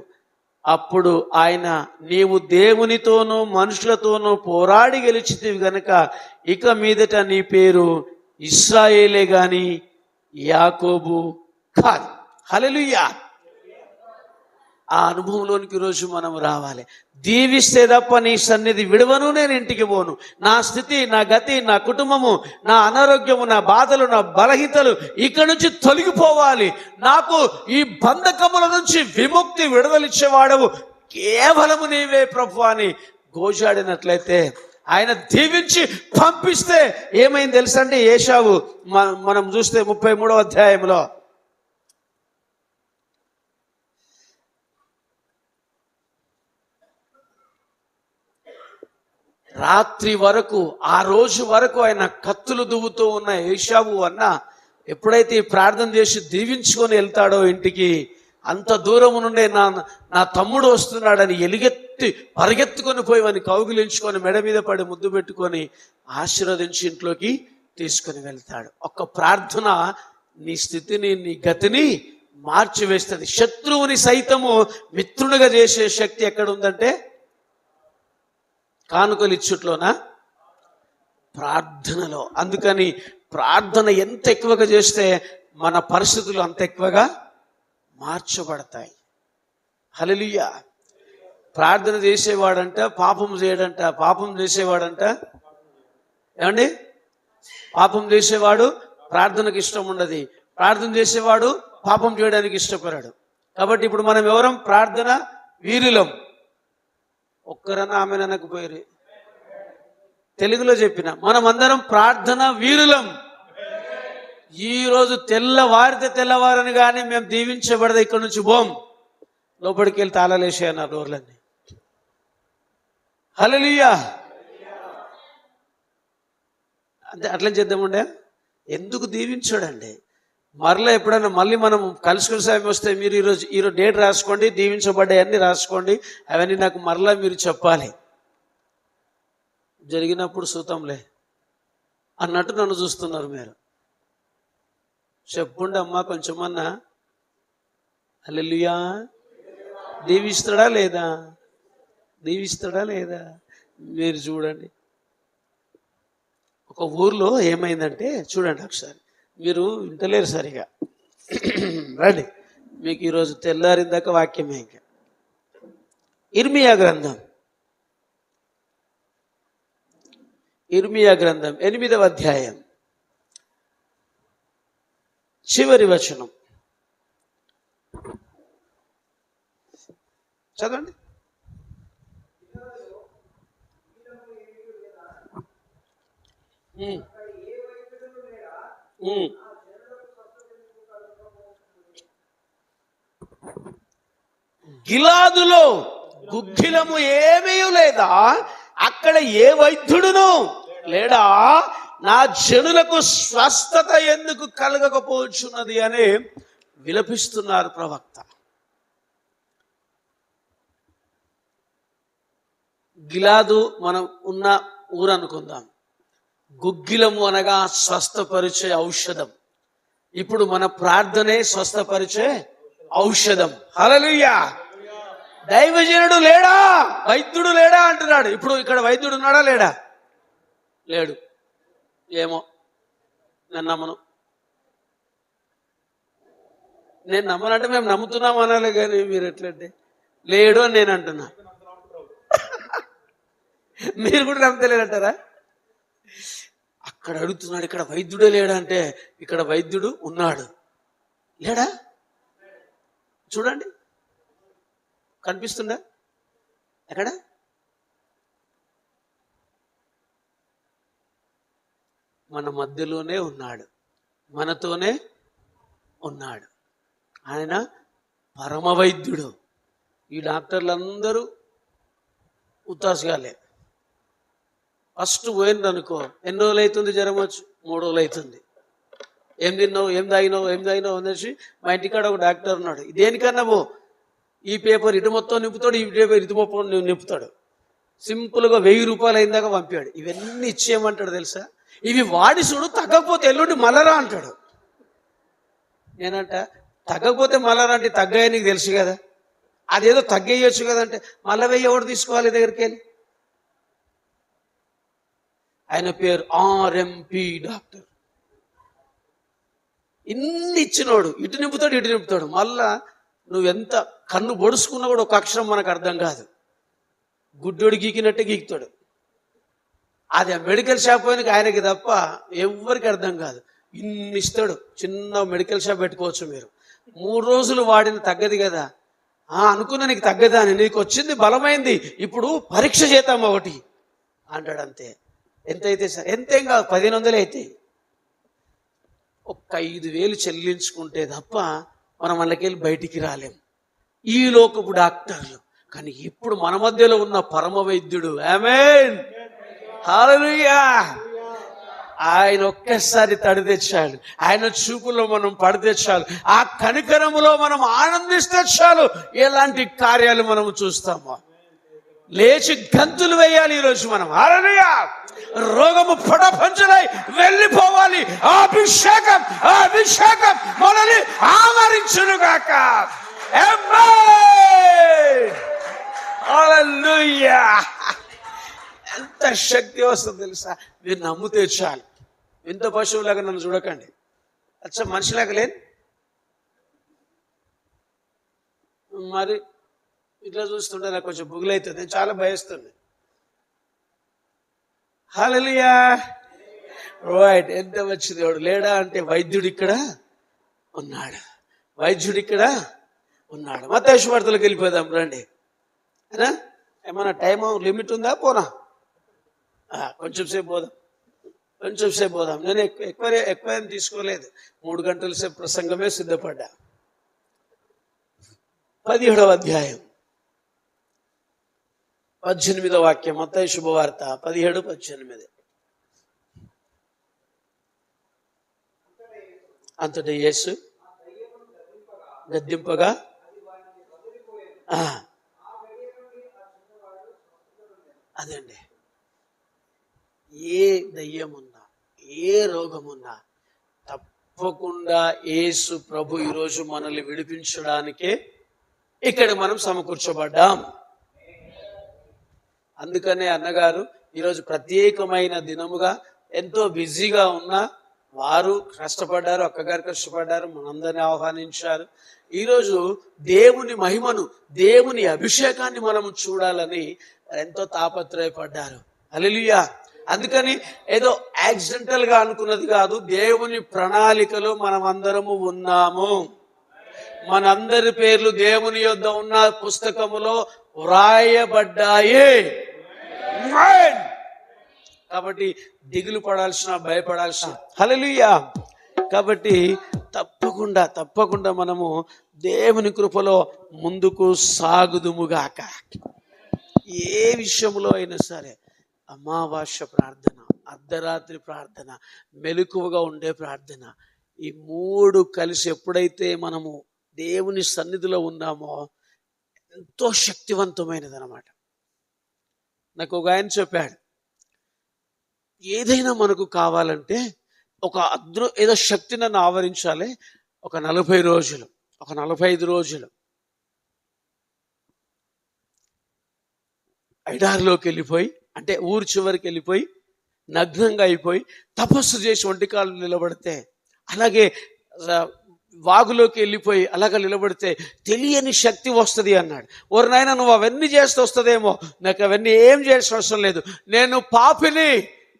అప్పుడు ఆయన, నీవు దేవునితోనూ మనుషులతోనూ పోరాడి గెలిచితివి గనక ఇక మీదట నీ పేరు ఇశ్రాయేలే గాని యాకోబు కాదు. హల్లెలూయా. ఆ అనుభవంలోనికి ఈరోజు మనం రావాలి. దీవిస్తే తప్ప నీ సన్నిధి విడవను, నేను ఇంటికి పోను. నా స్థితి, నా గతి, నా కుటుంబము, నా అనారోగ్యము, నా బాధలు, నా బలహీనతలు ఇక్కడి నుంచి తొలగిపోవాలి. నాకు ఈ బంధకముల నుంచి విముక్తి, విడుదలిచ్చేవాడవు కేవలము నీవే ప్రభు అని గోజాడినట్లయితే, ఆయన దీవించి పంపిస్తే ఏమైంది తెలుసండి? ఏశావు మనం చూస్తే 33వ అధ్యాయంలో రాత్రి వరకు, ఆ రోజు వరకు ఆయన కత్తులు దువ్వుతూ ఉన్న ఏశావు అన్న ఎప్పుడైతే ప్రార్థన చేసి దీవించుకొని వెళ్తాడో ఇంటికి, అంత దూరం నుండే నా తమ్ముడు వస్తున్నాడని పరిగెత్తుకొని పోయి వాని కౌగిలించుకొని మెడ మీద పడి ముద్దు పెట్టుకొని ఆశీర్వదించి ఇంట్లోకి తీసుకొని వెళ్తాడు. ఒక్క ప్రార్థన నీ స్థితిని, నీ గతిని మార్చివేస్తుంది. శత్రువుని సైతము మిత్రునిగా చేసే శక్తి ఎక్కడ ఉందంటే కానుకలు ఇచ్చుట్లోనా? ప్రార్థనలో. అందుకని ప్రార్థన ఎంత ఎక్కువగా చేస్తే మన పరిస్థితులు అంత ఎక్కువగా మార్చబడతాయి. హల్లెలూయా. ప్రార్థన చేసేవాడంట పాపం చేయడంట. పాపం చేసేవాడంట ఏమండి? పాపం చేసేవాడు ప్రార్థనకు ఇష్టం ఉండదు. ప్రార్థన చేసేవాడు పాపం చేయడానికి ఇష్టపడాడు. కాబట్టి ఇప్పుడు మనం ఎవరం? ప్రార్థన వీరులం. ఒక్కరన్నా ఆమె అనకపోయారు. తెలుగులో చెప్పిన మనమందరం ప్రార్థన వీరులం. ఈరోజు తెల్లవారని కానీ మేము దీవించబడదా, ఇక్కడ నుంచి బోం లోపలికి వెళ్ళి తాళాలేసే అన్నారు డోర్లన్నీ. హల్లెలూయా. అంటే అట్లా చేద్దామండే. ఎందుకు దీవించాడండి? మరలా ఎప్పుడైనా మళ్ళీ మనం కలుసుకునే సమయం వస్తే మీరు ఈరోజు డేట్ రాసుకోండి, దీవించబడ్డాయన్నీ రాసుకోండి. అవన్నీ నాకు మరలా మీరు చెప్పాలి. జరిగినప్పుడు సూతంలే అన్నట్టు నన్ను చూస్తున్నారు మీరు. చెప్పుండి అమ్మా కొంచెమన్నా. హల్లెలూయా. దీవిస్తాడా లేదా? దీవిస్తాడా లేదా? మీరు చూడండి, ఒక ఊర్లో ఏమైందంటే, చూడండి ఒకసారి, మీరు వింటలేరు సరిగా. రండి, మీకు ఈరోజు తెల్లారిందాక వాక్యమే. ఇంకా ఇర్మియా గ్రంథం 8వ అధ్యాయం చివరి వచనం చదవండి. గిలాదులో గుగ్గిలము ఏమీ లేదా, అక్కడ ఏ వైద్యుడును లేడా, నా జనులకు స్వస్థత ఎందుకు కలగకపోవచ్చున్నది అని విలపిస్తున్నారు ప్రవక్త. గిలాదు మనం ఉన్న ఊరు అనుకుందాం. గుగ్గిలము అనగా స్వస్థపరిచే ఔషధం. ఇప్పుడు మన ప్రార్థనే స్వస్థపరిచే ఔషధం. హల్లెలూయా. దైవజనుడు లేడా, వైద్యుడు లేడా అంటున్నాడు. ఇప్పుడు ఇక్కడ వైద్యుడు ఉన్నాడా లేడా? లేడు. ఏమో, నేను నమ్మను. నేను నమ్మనంటే మేము నమ్ముతున్నాం అనాలి, కానీ మీరు ఎట్లంటే లేడు అని నేను అంటున్నా. మీరు కూడా నమ్మతలేదంటారా? అక్కడ అడుగుతున్నాడు, ఇక్కడ వైద్యుడే లేడా అంటే ఇక్కడ వైద్యుడు ఉన్నాడు. లేడా? చూడండి, కనిపిస్తుందా? ఎక్కడ? మన మధ్యలోనే ఉన్నాడు, మనతోనే ఉన్నాడు. ఆయన పరమ వైద్యుడు. ఈ డాక్టర్లందరూ ఉత్తాసుగాలే. ఫస్ట్ పోయింది అనుకో, ఎన్ని రోజులు అవుతుంది జ్వరం వచ్చి? 3 రోజులు అవుతుంది. ఏం తిన్నావు, ఏం తాగినావు అనేసి మా ఇంటికాడ ఒక డాక్టర్ ఉన్నాడు. దేనికన్నా పో, ఈ పేపర్ ఇటు మొత్తం నింపుతాడు, ఈ పేపర్ ఇటు మొత్తం నింపుతాడు. సింపుల్గా 1000 రూపాయలు అయిందాక పంపాడు. ఇవన్నీ ఇచ్చేయమంటాడు తెలుసా? ఇవి వాడి చూడు, తగ్గకపోతే ఎల్లుండి మళ్ళరా అంటాడు. నేనంట, తగ్గకపోతే మళ్ళరా అంటే తగ్గాయ నీకు తెలుసు కదా, అదేదో తగ్గేయచ్చు కదంటే మళ్ళీ 1000 ఎవడు తీసుకోవాలి దగ్గరికి వెళ్ళి? ఆయన పేరు ఆర్ఎంపి డాక్టర్. ఇన్ని ఇచ్చినోడు, ఇటు నింపుతాడు. మళ్ళా నువ్వెంత కన్ను పొడుచుకున్నా కూడా ఒక అక్షరం మనకు అర్థం కాదు. గుడ్డోడు గీకినట్టే గీకుతాడు. అది ఆ మెడికల్ షాప్ పోయినకి ఆయనకి తప్ప ఎవరికి అర్థం కాదు. ఇన్ని ఇస్తాడు. చిన్న మెడికల్ షాప్ పెట్టుకోవచ్చు మీరు. 3 రోజులు వాడిన తగ్గది కదా. అనుకున్నా నీకు తగ్గదా అని, నీకు వచ్చింది బలమైంది, ఇప్పుడు పరీక్ష చేద్దాం ఒకటి అంటాడు. అంతే. ఎంత అయితే సార్? ఎంతేం కాదు, 1500 అయితే. ఒక్క 5000 చెల్లించుకుంటే తప్ప మనం వాళ్ళకెళ్ళి బయటికి రాలేం. ఈ లోకపు డాక్టర్లు. కానీ ఇప్పుడు మన మధ్యలో ఉన్న పరమ వైద్యుడు, ఆమేన్, హల్లెలూయా, ఆయన ఒక్కసారి తడి తెచ్చాడు. ఆయన చూపులో మనం పడితే చాలు, ఆ కనికరములో మనం ఆనందిస్తే చాలు, ఎలాంటి కార్యాలు మనం చూస్తామో. లేచి గంతులు వేయాలి ఈరోజు మనం. హల్లెలూయా. రోగము పడపంచలై వెళ్ళిపోవాలి. ఆ అభిషేకం మనల్ని ఆవరించునుగాక. హల్లెలూయా. ఎంత శక్తి వస్తుంది తెలుసా? మీరు నమ్మితే చాలు. ఎంత పశువులాగా నన్ను చూడకండి. అచ్చా మనిషిలాగా లేని మరి ఇట్లా చూస్తుంటే నాకు కొంచెం బుగులైతుంది. నేను చాలా భయస్తుంది. హల్లెలూయా. రైట్. ఎంత వచ్చి దేవుడు లేడా అంటే వైద్యుడు ఇక్కడ ఉన్నాడు. మత్తయి సువార్తలోకి వెళ్ళిపోదాం రండి. ఏమన్నా టైం లిమిట్ ఉందా? పోనా? కొంచెం సేపు పోదాం. నేను ఎక్కువ ఏం తీసుకోలేదు. 3 గంటల సేపు ప్రసంగమే సిద్ధపడ్డా. 17వ అధ్యాయం 18వ వాక్యం. మత్తయి శుభవార్త 17:18. అంతటా యేసు గద్దింపగా అదండి, ఏ దయ్యమున్నా ఏ రోగమున్నా తప్పకుండా యేసు ప్రభు ఈరోజు మనల్ని విడిపించడానికే ఇక్కడ మనం సమకూర్చబడ్డాం. అందుకనే అన్నగారు ఈరోజు ప్రత్యేకమైన దినముగా ఎంతో బిజీగా ఉన్నా వారు కష్టపడ్డారు, అక్కగారు కష్టపడ్డారు, మనందరినీ ఆహ్వానించారు. ఈరోజు దేవుని మహిమను, దేవుని అభిషేకాన్ని మనము చూడాలని ఎంతో తాపత్రయపడ్డారు. హల్లెలూయా. అందుకని ఏదో యాక్సిడెంటల్ గా అనుకున్నది కాదు, దేవుని ప్రణాళికలో మనం అందరము ఉన్నాము. మనందరి పేర్లు దేవుని యొద్ద ఉన్న పుస్తకములో వ్రాయబడ్డాయి. కాబట్టి దిగులు పడాల్సిన, భయపడాల్సిన. హల్లెలూయా. కాబట్టి తప్పకుండా మనము దేవుని కృపలో ముందుకు సాగుదుముగాక. ఏ విషయంలో అయినా సరే, అమావాస్య ప్రార్థన, అర్ధరాత్రి ప్రార్థన, మెలకువగా ఉండే ప్రార్థన, ఈ మూడు కలిసి ఎప్పుడైతే మనము దేవుని సన్నిధిలో ఉన్నామో ఎంతో శక్తివంతమైనది అన్నమాట. నాకు ఒక ఆయన చెప్పాడు, ఏదైనా మనకు కావాలంటే ఒక ఏదో శక్తి నన్ను ఆవరించాలి, ఒక 40 రోజులు, ఒక 45 రోజులు ఎడారిలోకి వెళ్ళిపోయి, అంటే ఊరు చివరికి వెళ్ళిపోయి నగ్నంగా అయిపోయి తపస్సు చేసి ఒంటికాలు నిలబడితే, అలాగే వాగులోకి వెళ్ళిపోయి అలాగ నిలబడితే తెలియని శక్తి వస్తుంది అన్నాడు. ఓరి నాయన, నువ్వు అవన్నీ చేస్తే వస్తుందేమో, నాకు అవన్నీ ఏం చేయాల్సిన అవసరం లేదు, నేను పాపిని,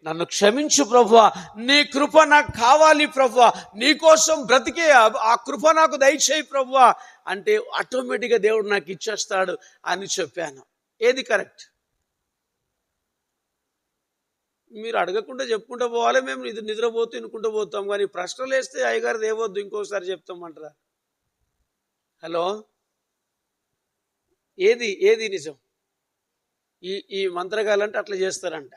నన్ను క్షమించు ప్రభువా, నీ కృప నాకు కావాలి ప్రభువా, నీ కోసం బ్రతికే ఆ కృప నాకు దయచేయి ప్రభువా అంటే ఆటోమేటిక్గా దేవుడు నాకు ఇచ్చేస్తాడు అని చెప్పాను. ఏది కరెక్ట్? మీరు అడగకుండా చెప్పుకుంటూ పోవాలి, మేము ఇది నిద్రపోతూ వినుకుంటూ పోతాం. కానీ ప్రశ్నలు వేస్తే అయ్యగారు దేవద్దు, ఇంకోసారి చెప్తామంటారా? హలో, ఏది నిజం? ఈ మంత్రగాలంటే అట్లా చేస్తారంట.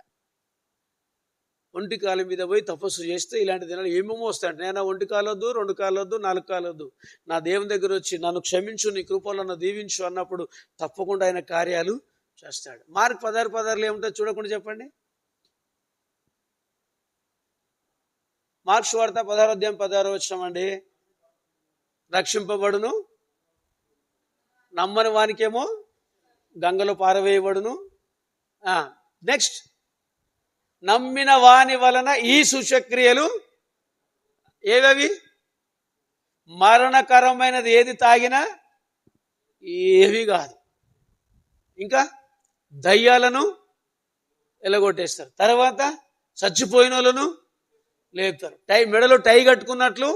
ఒంటి కాలం మీద పోయి తపస్సు చేస్తే ఇలాంటి దినాలు ఏమేమో వస్తాయంట. నేను ఒంటి కాలొద్దు, 2 కాలొద్దు, 4 కాలొద్దు, నా దేవుని దగ్గర వచ్చి నన్ను క్షమించు, నీ కృపలను దీవించు అన్నప్పుడు తప్పకుండా ఆయన కార్యాలు చేస్తాడు. మార్క్ 16:16 ఏముంటుంది చూడకుండా చెప్పండి. మార్క్ సువార్త 16:16 అండి. రక్షింపబడును, నమ్మని వానికేమో గంగలో పారవేయబడును. నెక్స్ట్, నమ్మిన వాని వలన ఈ సూచక్రియలు ఏవవి? మరణకరమైనది ఏది తాగినా ఏవి కాదు. ఇంకా దయ్యాలను ఎలగొట్టేస్తారు. తర్వాత చచ్చిపోయిన వాళ్ళను లేపుతారు. మెడలో టై కట్టుకున్నట్లు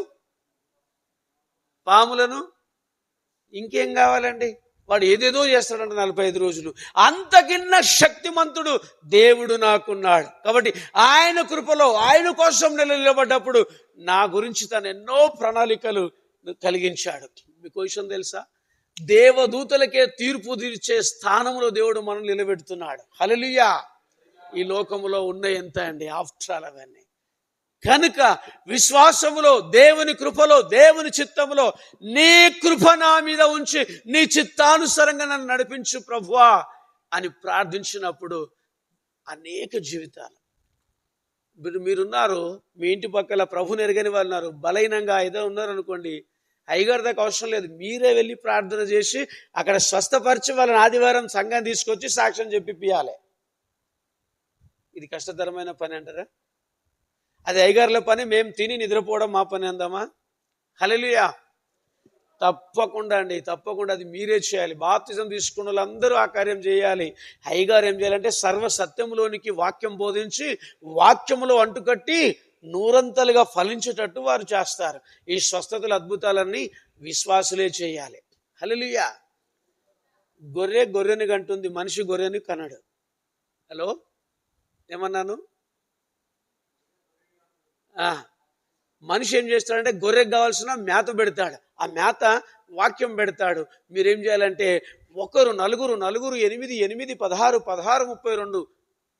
పాములను. ఇంకేం కావాలండి? వాడు ఏదేదో చేస్తాడంట 45 రోజులు. అంతకిన్న శక్తిమంతుడు దేవుడు నాకున్నాడు. కాబట్టి ఆయన కృపలో ఆయన కోసం నిలబడ్డప్పుడు నా గురించి తను ఎన్నో ప్రణాళికలు కలిగించాడు. మీకు విషయం తెలుసా? దేవదూతలకే తీర్పు తీర్చే స్థానంలో దేవుడు మనం నిలబెడుతున్నాడు. హల్లెలూయా. ఈ లోకములో ఉన్న ఎంత అండి ఆఫ్టర్ ఆల్ అవన్నీ. కనుక విశ్వాసములో, దేవుని కృపలో, దేవుని చిత్తములో, నీ కృప నా మీద ఉంచి నీ చిత్తానుసారంగా నన్ను నడిపించు ప్రభువా అని ప్రార్థించినప్పుడు అనేక జీవితాలు. మీరున్నారు, మీ ఇంటి పక్కల ప్రభుని ఎరగని వాళ్ళు ఉన్నారు, బలహీనంగా ఏదో ఉన్నారనుకోండి, అయ్యగారి దాకా అవసరం లేదు, మీరే వెళ్ళి ప్రార్థన చేసి అక్కడ స్వస్థపరిచి వాళ్ళని ఆదివారం సంఘం తీసుకొచ్చి సాక్ష్యం చెప్పిపియాలి. ఇది కష్టతరమైన పని అంటారా? అది అయ్యగారుల పని, మేము తిని నిద్రపోవడం మా పని అందామా? హల్లెలూయా. తప్పకుండా అండి, తప్పకుండా అది మీరే చేయాలి. బాప్తిజం తీసుకున్న వాళ్ళందరూ ఆ కార్యం చేయాలి. అయ్యగారు ఏం చేయాలంటే సర్వసత్యంలోనికి వాక్యం బోధించి వాక్యములో అంటుకట్టి నూరంతలుగా ఫలించేటట్టు వారు చేస్తారు. ఈ స్వస్థతల అద్భుతాలన్నీ విశ్వాసులే చేయాలి. హల్లెలూయా. గొర్రెని కంటుంది, మనిషి గొర్రెని కనడు. హలో, ఏమన్నాను? మనిషి ఏం చేస్తాడంటే గొర్రెకి కావాల్సిన మేత పెడతాడు, ఆ మేత వాక్యం పెడతాడు. మీరేం చేయాలంటే 1, 4, 8, 8, 16, 32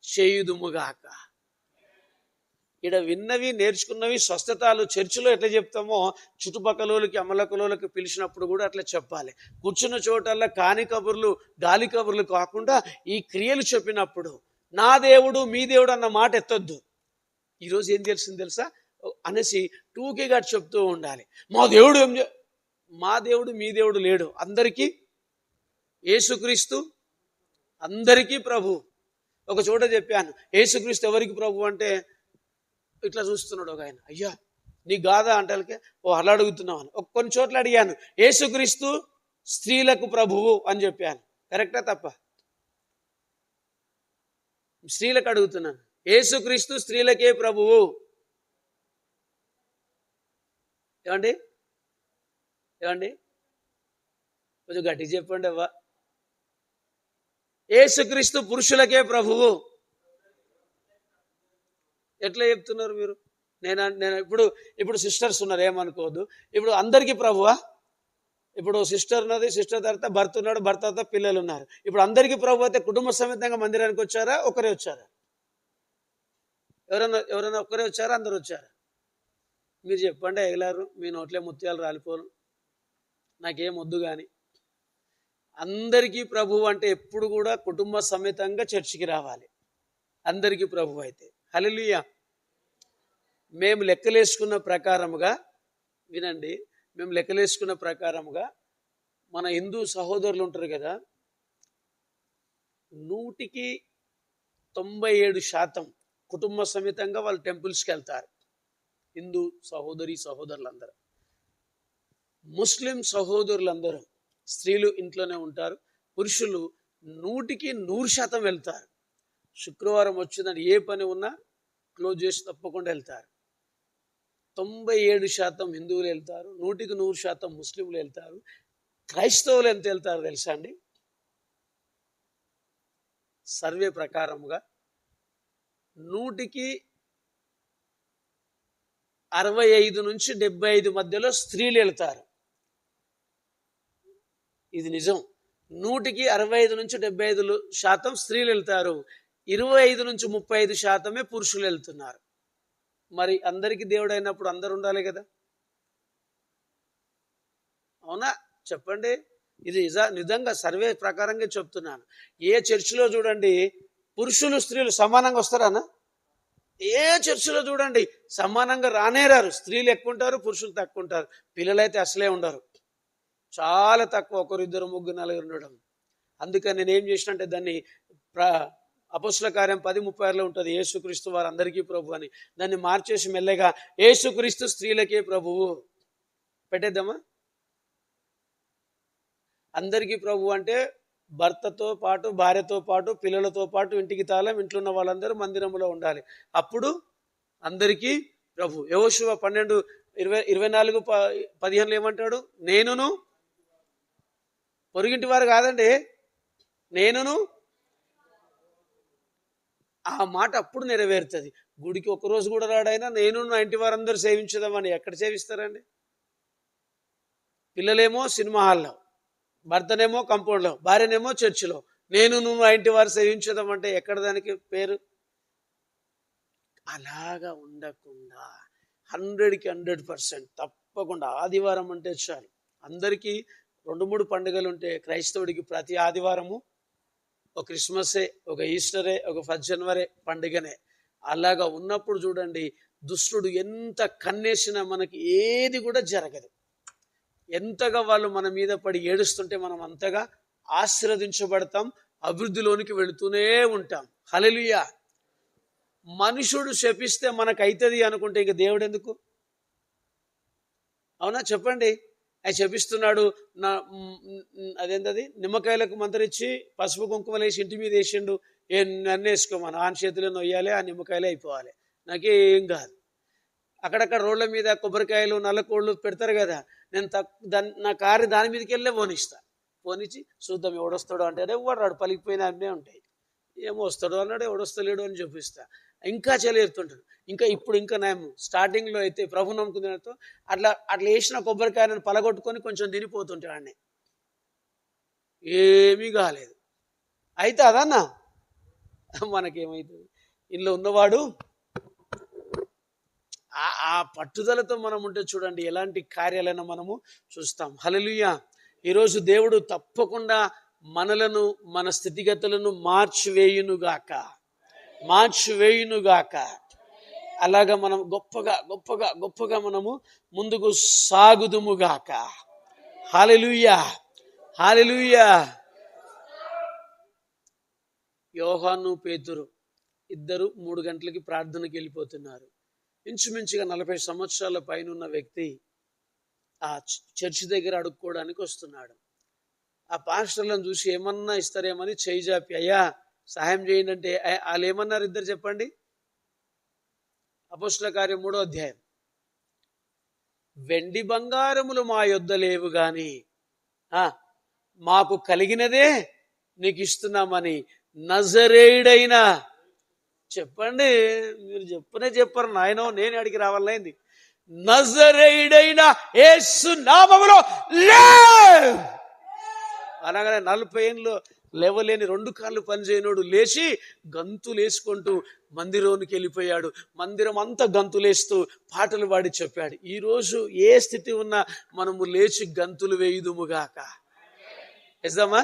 చేయుదుముగాక. ఇక్కడ విన్నవి నేర్చుకున్నవి స్వస్థతలు చర్చిలో ఎట్లా చెప్తామో చుట్టుపక్కలకి అమలకులకి పిలిచినప్పుడు కూడా అట్లా చెప్పాలి. కూర్చున్న చోటల్లా కాని కబుర్లు, గాలి కబుర్లు కాకుండా ఈ క్రియలు చెప్పినప్పుడు నా దేవుడు మీ దేవుడు అన్న మాట ఎత్తొద్దు. ఈరోజు ఏం తెలిసింది తెలుసా అనేసి టూకీగా చెప్తూ ఉండాలి. మా దేవుడు మీ దేవుడు లేడు, అందరికీ యేసుక్రీస్తు అందరికీ ప్రభు. ఒక చోట చెప్పాను, యేసుక్రీస్తు ఎవరికి ప్రభు అంటే ఇట్లా చూస్తున్నాడు ఒక ఆయన, అయ్యా నీ గాదా అంటే అలా అడుగుతున్నావు అని. కొన్ని చోట్ల అడిగాను, యేసుక్రీస్తు స్త్రీలకు ప్రభువు అని చెప్పాను. కరెక్టా తప్ప? స్త్రీలకు అడుగుతున్నాను, యేసుక్రీస్తు స్త్రీలకే ప్రభువు. ఏమండి ఏమండి కొంచెం గట్టి చెప్పండి అవ్వ. యేసుక్రీస్తు పురుషులకే ప్రభువు. ఎట్లా చెప్తున్నారు మీరు? నేను ఇప్పుడు సిస్టర్స్ ఉన్నారు, ఏమనుకోవద్దు. ఇప్పుడు అందరికీ ప్రభువా? ఇప్పుడు సిస్టర్ ఉన్నది, సిస్టర్ తర్వాత భర్త ఉన్నాడు, భర్త తర్వాత పిల్లలు ఉన్నారు. ఇప్పుడు అందరికీ ప్రభు అయితే కుటుంబ సమేతంగా మందిరానికి వచ్చారా, ఒకరే వచ్చారా? ఎవరైనా ఒక్కరే వచ్చారా, అందరూ వచ్చారా? మీరు చెప్పండి. ఎగలారు మీ నోట్లే ముత్యాలు రాలిపోను, నాకేం వద్దు. కానీ అందరికీ ప్రభు అంటే ఎప్పుడు కూడా కుటుంబ సమేతంగా చర్చికి రావాలి. అందరికీ ప్రభు అయితే. హల్లెలూయా. మేము లెక్కలేసుకున్న ప్రకారముగా వినండి, మేము లెక్కలేసుకున్న ప్రకారముగా మన హిందూ సహోదరులు ఉంటారు కదా, 97% కుటుంబ సమేతంగా వాళ్ళు టెంపుల్స్కి వెళ్తారు. హిందూ సహోదరులందరూ. ముస్లిం సహోదరులందరూ స్త్రీలు ఇంట్లోనే ఉంటారు, పురుషులు 100% వెళ్తారు. శుక్రవారం వచ్చిందని ఏ పని ఉన్నా క్లోజ్ చేసి తప్పకుండా వెళ్తారు. 97% హిందువులు వెళ్తారు, 100% ముస్లింలు వెళ్తారు. క్రైస్తవులు ఎంత వెళ్తారు తెలుసా అండి? సర్వే ప్రకారముగా 65 నుంచి 75 మధ్యలో స్త్రీలు వెళ్తారు. ఇది నిజం. 65 నుంచి 75% స్త్రీలు వెళ్తారు, 25 నుంచి 35% పురుషులు వెళ్తున్నారు. మరి అందరికీ దేవుడు అయినప్పుడు అందరు ఉండాలి కదా, అవునా? చెప్పండి. ఇది నిజంగా సర్వే ప్రకారంగా చెప్తున్నాను. ఏ చర్చిలో చూడండి పురుషులు స్త్రీలు సమానంగా వస్తారానా? ఏ చర్చిలో చూడండి సమానంగా రానేరారు. స్త్రీలు ఎక్కువ ఉంటారు, పురుషులు తక్కువ ఉంటారు. పిల్లలైతే అసలే ఉండరు, చాలా తక్కువ, 1, 2, 3, 4 ఉండడం. అందుకని నేనేం చేసినంటే దాన్ని అపొస్తలుల కార్యం 10:36 ఉంటుంది, యేసుక్రీస్తు వారు అందరికీ ప్రభు అని. దాన్ని మార్చేసి మెల్లగా యేసుక్రీస్తు స్త్రీలకే ప్రభువు పెట్టేద్దామా? అందరికీ ప్రభు అంటే భర్తతో పాటు, భార్యతో పాటు, పిల్లలతో పాటు, ఇంటికి తాళం, ఇంట్లో ఉన్న వాళ్ళందరూ మందిరంలో ఉండాలి. అప్పుడు అందరికీ ప్రభు. యెహోషువ 12:24-15 ఏమంటాడు? నేనును పొరుగింటి వారు కాదండి, నేనును. ఆ మాట అప్పుడు నెరవేరుతుంది. గుడికి ఒక్కరోజు కూడా రాడైనా నేను నా ఇంటి వారందరూ సేవించుదామని ఎక్కడ సేవిస్తారండి? పిల్లలేమో సినిమా హాల్లో, భర్తనేమో కంపౌండ్లో, భార్యనేమో చర్చిలో. నేను నువ్వు ఆ ఇంటి వారు సేవించుదామంటే ఎక్కడ దానికి పేరు? అలాగా ఉండకుండా 100కి 100% తప్పకుండా ఆదివారం అంటే చాలు. అందరికీ 2-3 పండుగలు ఉంటే క్రైస్తవుడికి ప్రతి ఆదివారము ఒక క్రిస్మసే, ఒక ఈస్టరే, ఒక 1 జనవరి పండుగనే. అలాగా ఉన్నప్పుడు చూడండి దుష్టుడు ఎంత కన్నేసినా మనకి ఏది కూడా జరగదు. ఎంతగా వాళ్ళు మన మీద పడి ఏడుస్తుంటే మనం అంతగా ఆశీర్వదించబడతాం, అభివృద్ధిలోనికి వెళుతూనే ఉంటాం. హల్లెలూయా. మనుషుడు శపిస్తే మనకైతుంది అనుకుంటే ఇక దేవుడు ఎందుకు? అవునా చెప్పండి. ఆయన శపిస్తున్నాడు, అదేంటది నిమ్మకాయలకు మంత్రిచ్చి పసుపు కుంకుమలు వేసి ఇంటి మీద వేసిండు, నన్ను వేసుకోమను, ఆయన చేతిలో నొయ్యాలి, ఆ నిమ్మకాయలే అయిపోవాలి, నాకేం కాదు. అక్కడక్కడ రోడ్ల మీద కొబ్బరికాయలు, నల్లకోళ్ళు పెడతారు కదా, నేను నా కారు దాని మీదకి వెళ్ళే పోనిచ్చి చూద్దాం ఎవడొస్తాడో అంటే ఎవడు రాడు, పలికిపోయిన అన్నీ ఉంటాయి. ఏమో వస్తాడో అన్నాడు, ఎవడొస్తలేడు అని చూపిస్తా. ఇంకా చెలెడుతుంటాడు. ఇంకా నేను స్టార్టింగ్లో అయితే ప్రభు నమ్ముకున్నతో అట్లా వేసిన కొబ్బరికాయలను పలగొట్టుకొని కొంచెం తినిపోతుంటాడు. అన్నీ ఏమీ కాలేదు. అయితే అదన్నా మనకేమవుతుంది? ఇంట్లో ఉన్నవాడు ఆ పట్టుదలతో మనం ఉంటే చూడండి ఎలాంటి కార్యాలైనా మనము చూస్తాం. హల్లెలూయా. ఈరోజు దేవుడు తప్పకుండా మనలను, మన స్థితిగతులను మార్చివేయునుగాక. అలాగా మనం గొప్పగా మనము ముందుకు సాగుదుముగాక. హల్లెలూయా. యోహాను పేతురు ఇద్దరు 3 గంటలకి ప్రార్థనకి వెళ్ళిపోతున్నారు. ఇంచుమించుగా 40 సంవత్సరాల పైన ఉన్న వ్యక్తి ఆ చర్చి దగ్గర అడుక్కోవడానికి వస్తున్నాడు. ఆ పాస్టర్లను చూసి ఏమన్నా ఇస్తారేమని చేయి జాపి, అయ్యా సహాయం చేయండి అంటే వాళ్ళు ఏమన్నారు ఇద్దరు చెప్పండి. అపోస్తల కార్యం 3వ అధ్యాయం, వెండి బంగారములు మా యొద్ద లేవు గాని మాకు కలిగినదే నీకు ఇస్తున్నామని నజరేయుడైన, చెప్పండి మీరు చెప్పరు నాయనో, నేను అడిగి రావాలైంది, నజరేయుడైన యేసు నామములో లే అనగానే 40 ఏళ్ళు లేవలేని 2 కాళ్ళు పనిచేయనోడు లేచి గంతులేసుకుంటూ మందిరంలోకి వెళ్ళిపోయాడు. మందిరం అంతా గంతులేస్తూ పాటలు పాడి చెప్పాడు. ఈరోజు ఏ స్థితి ఉన్నా మనము లేచి గంతులు వేయుదుముగాక. వేద్దామా?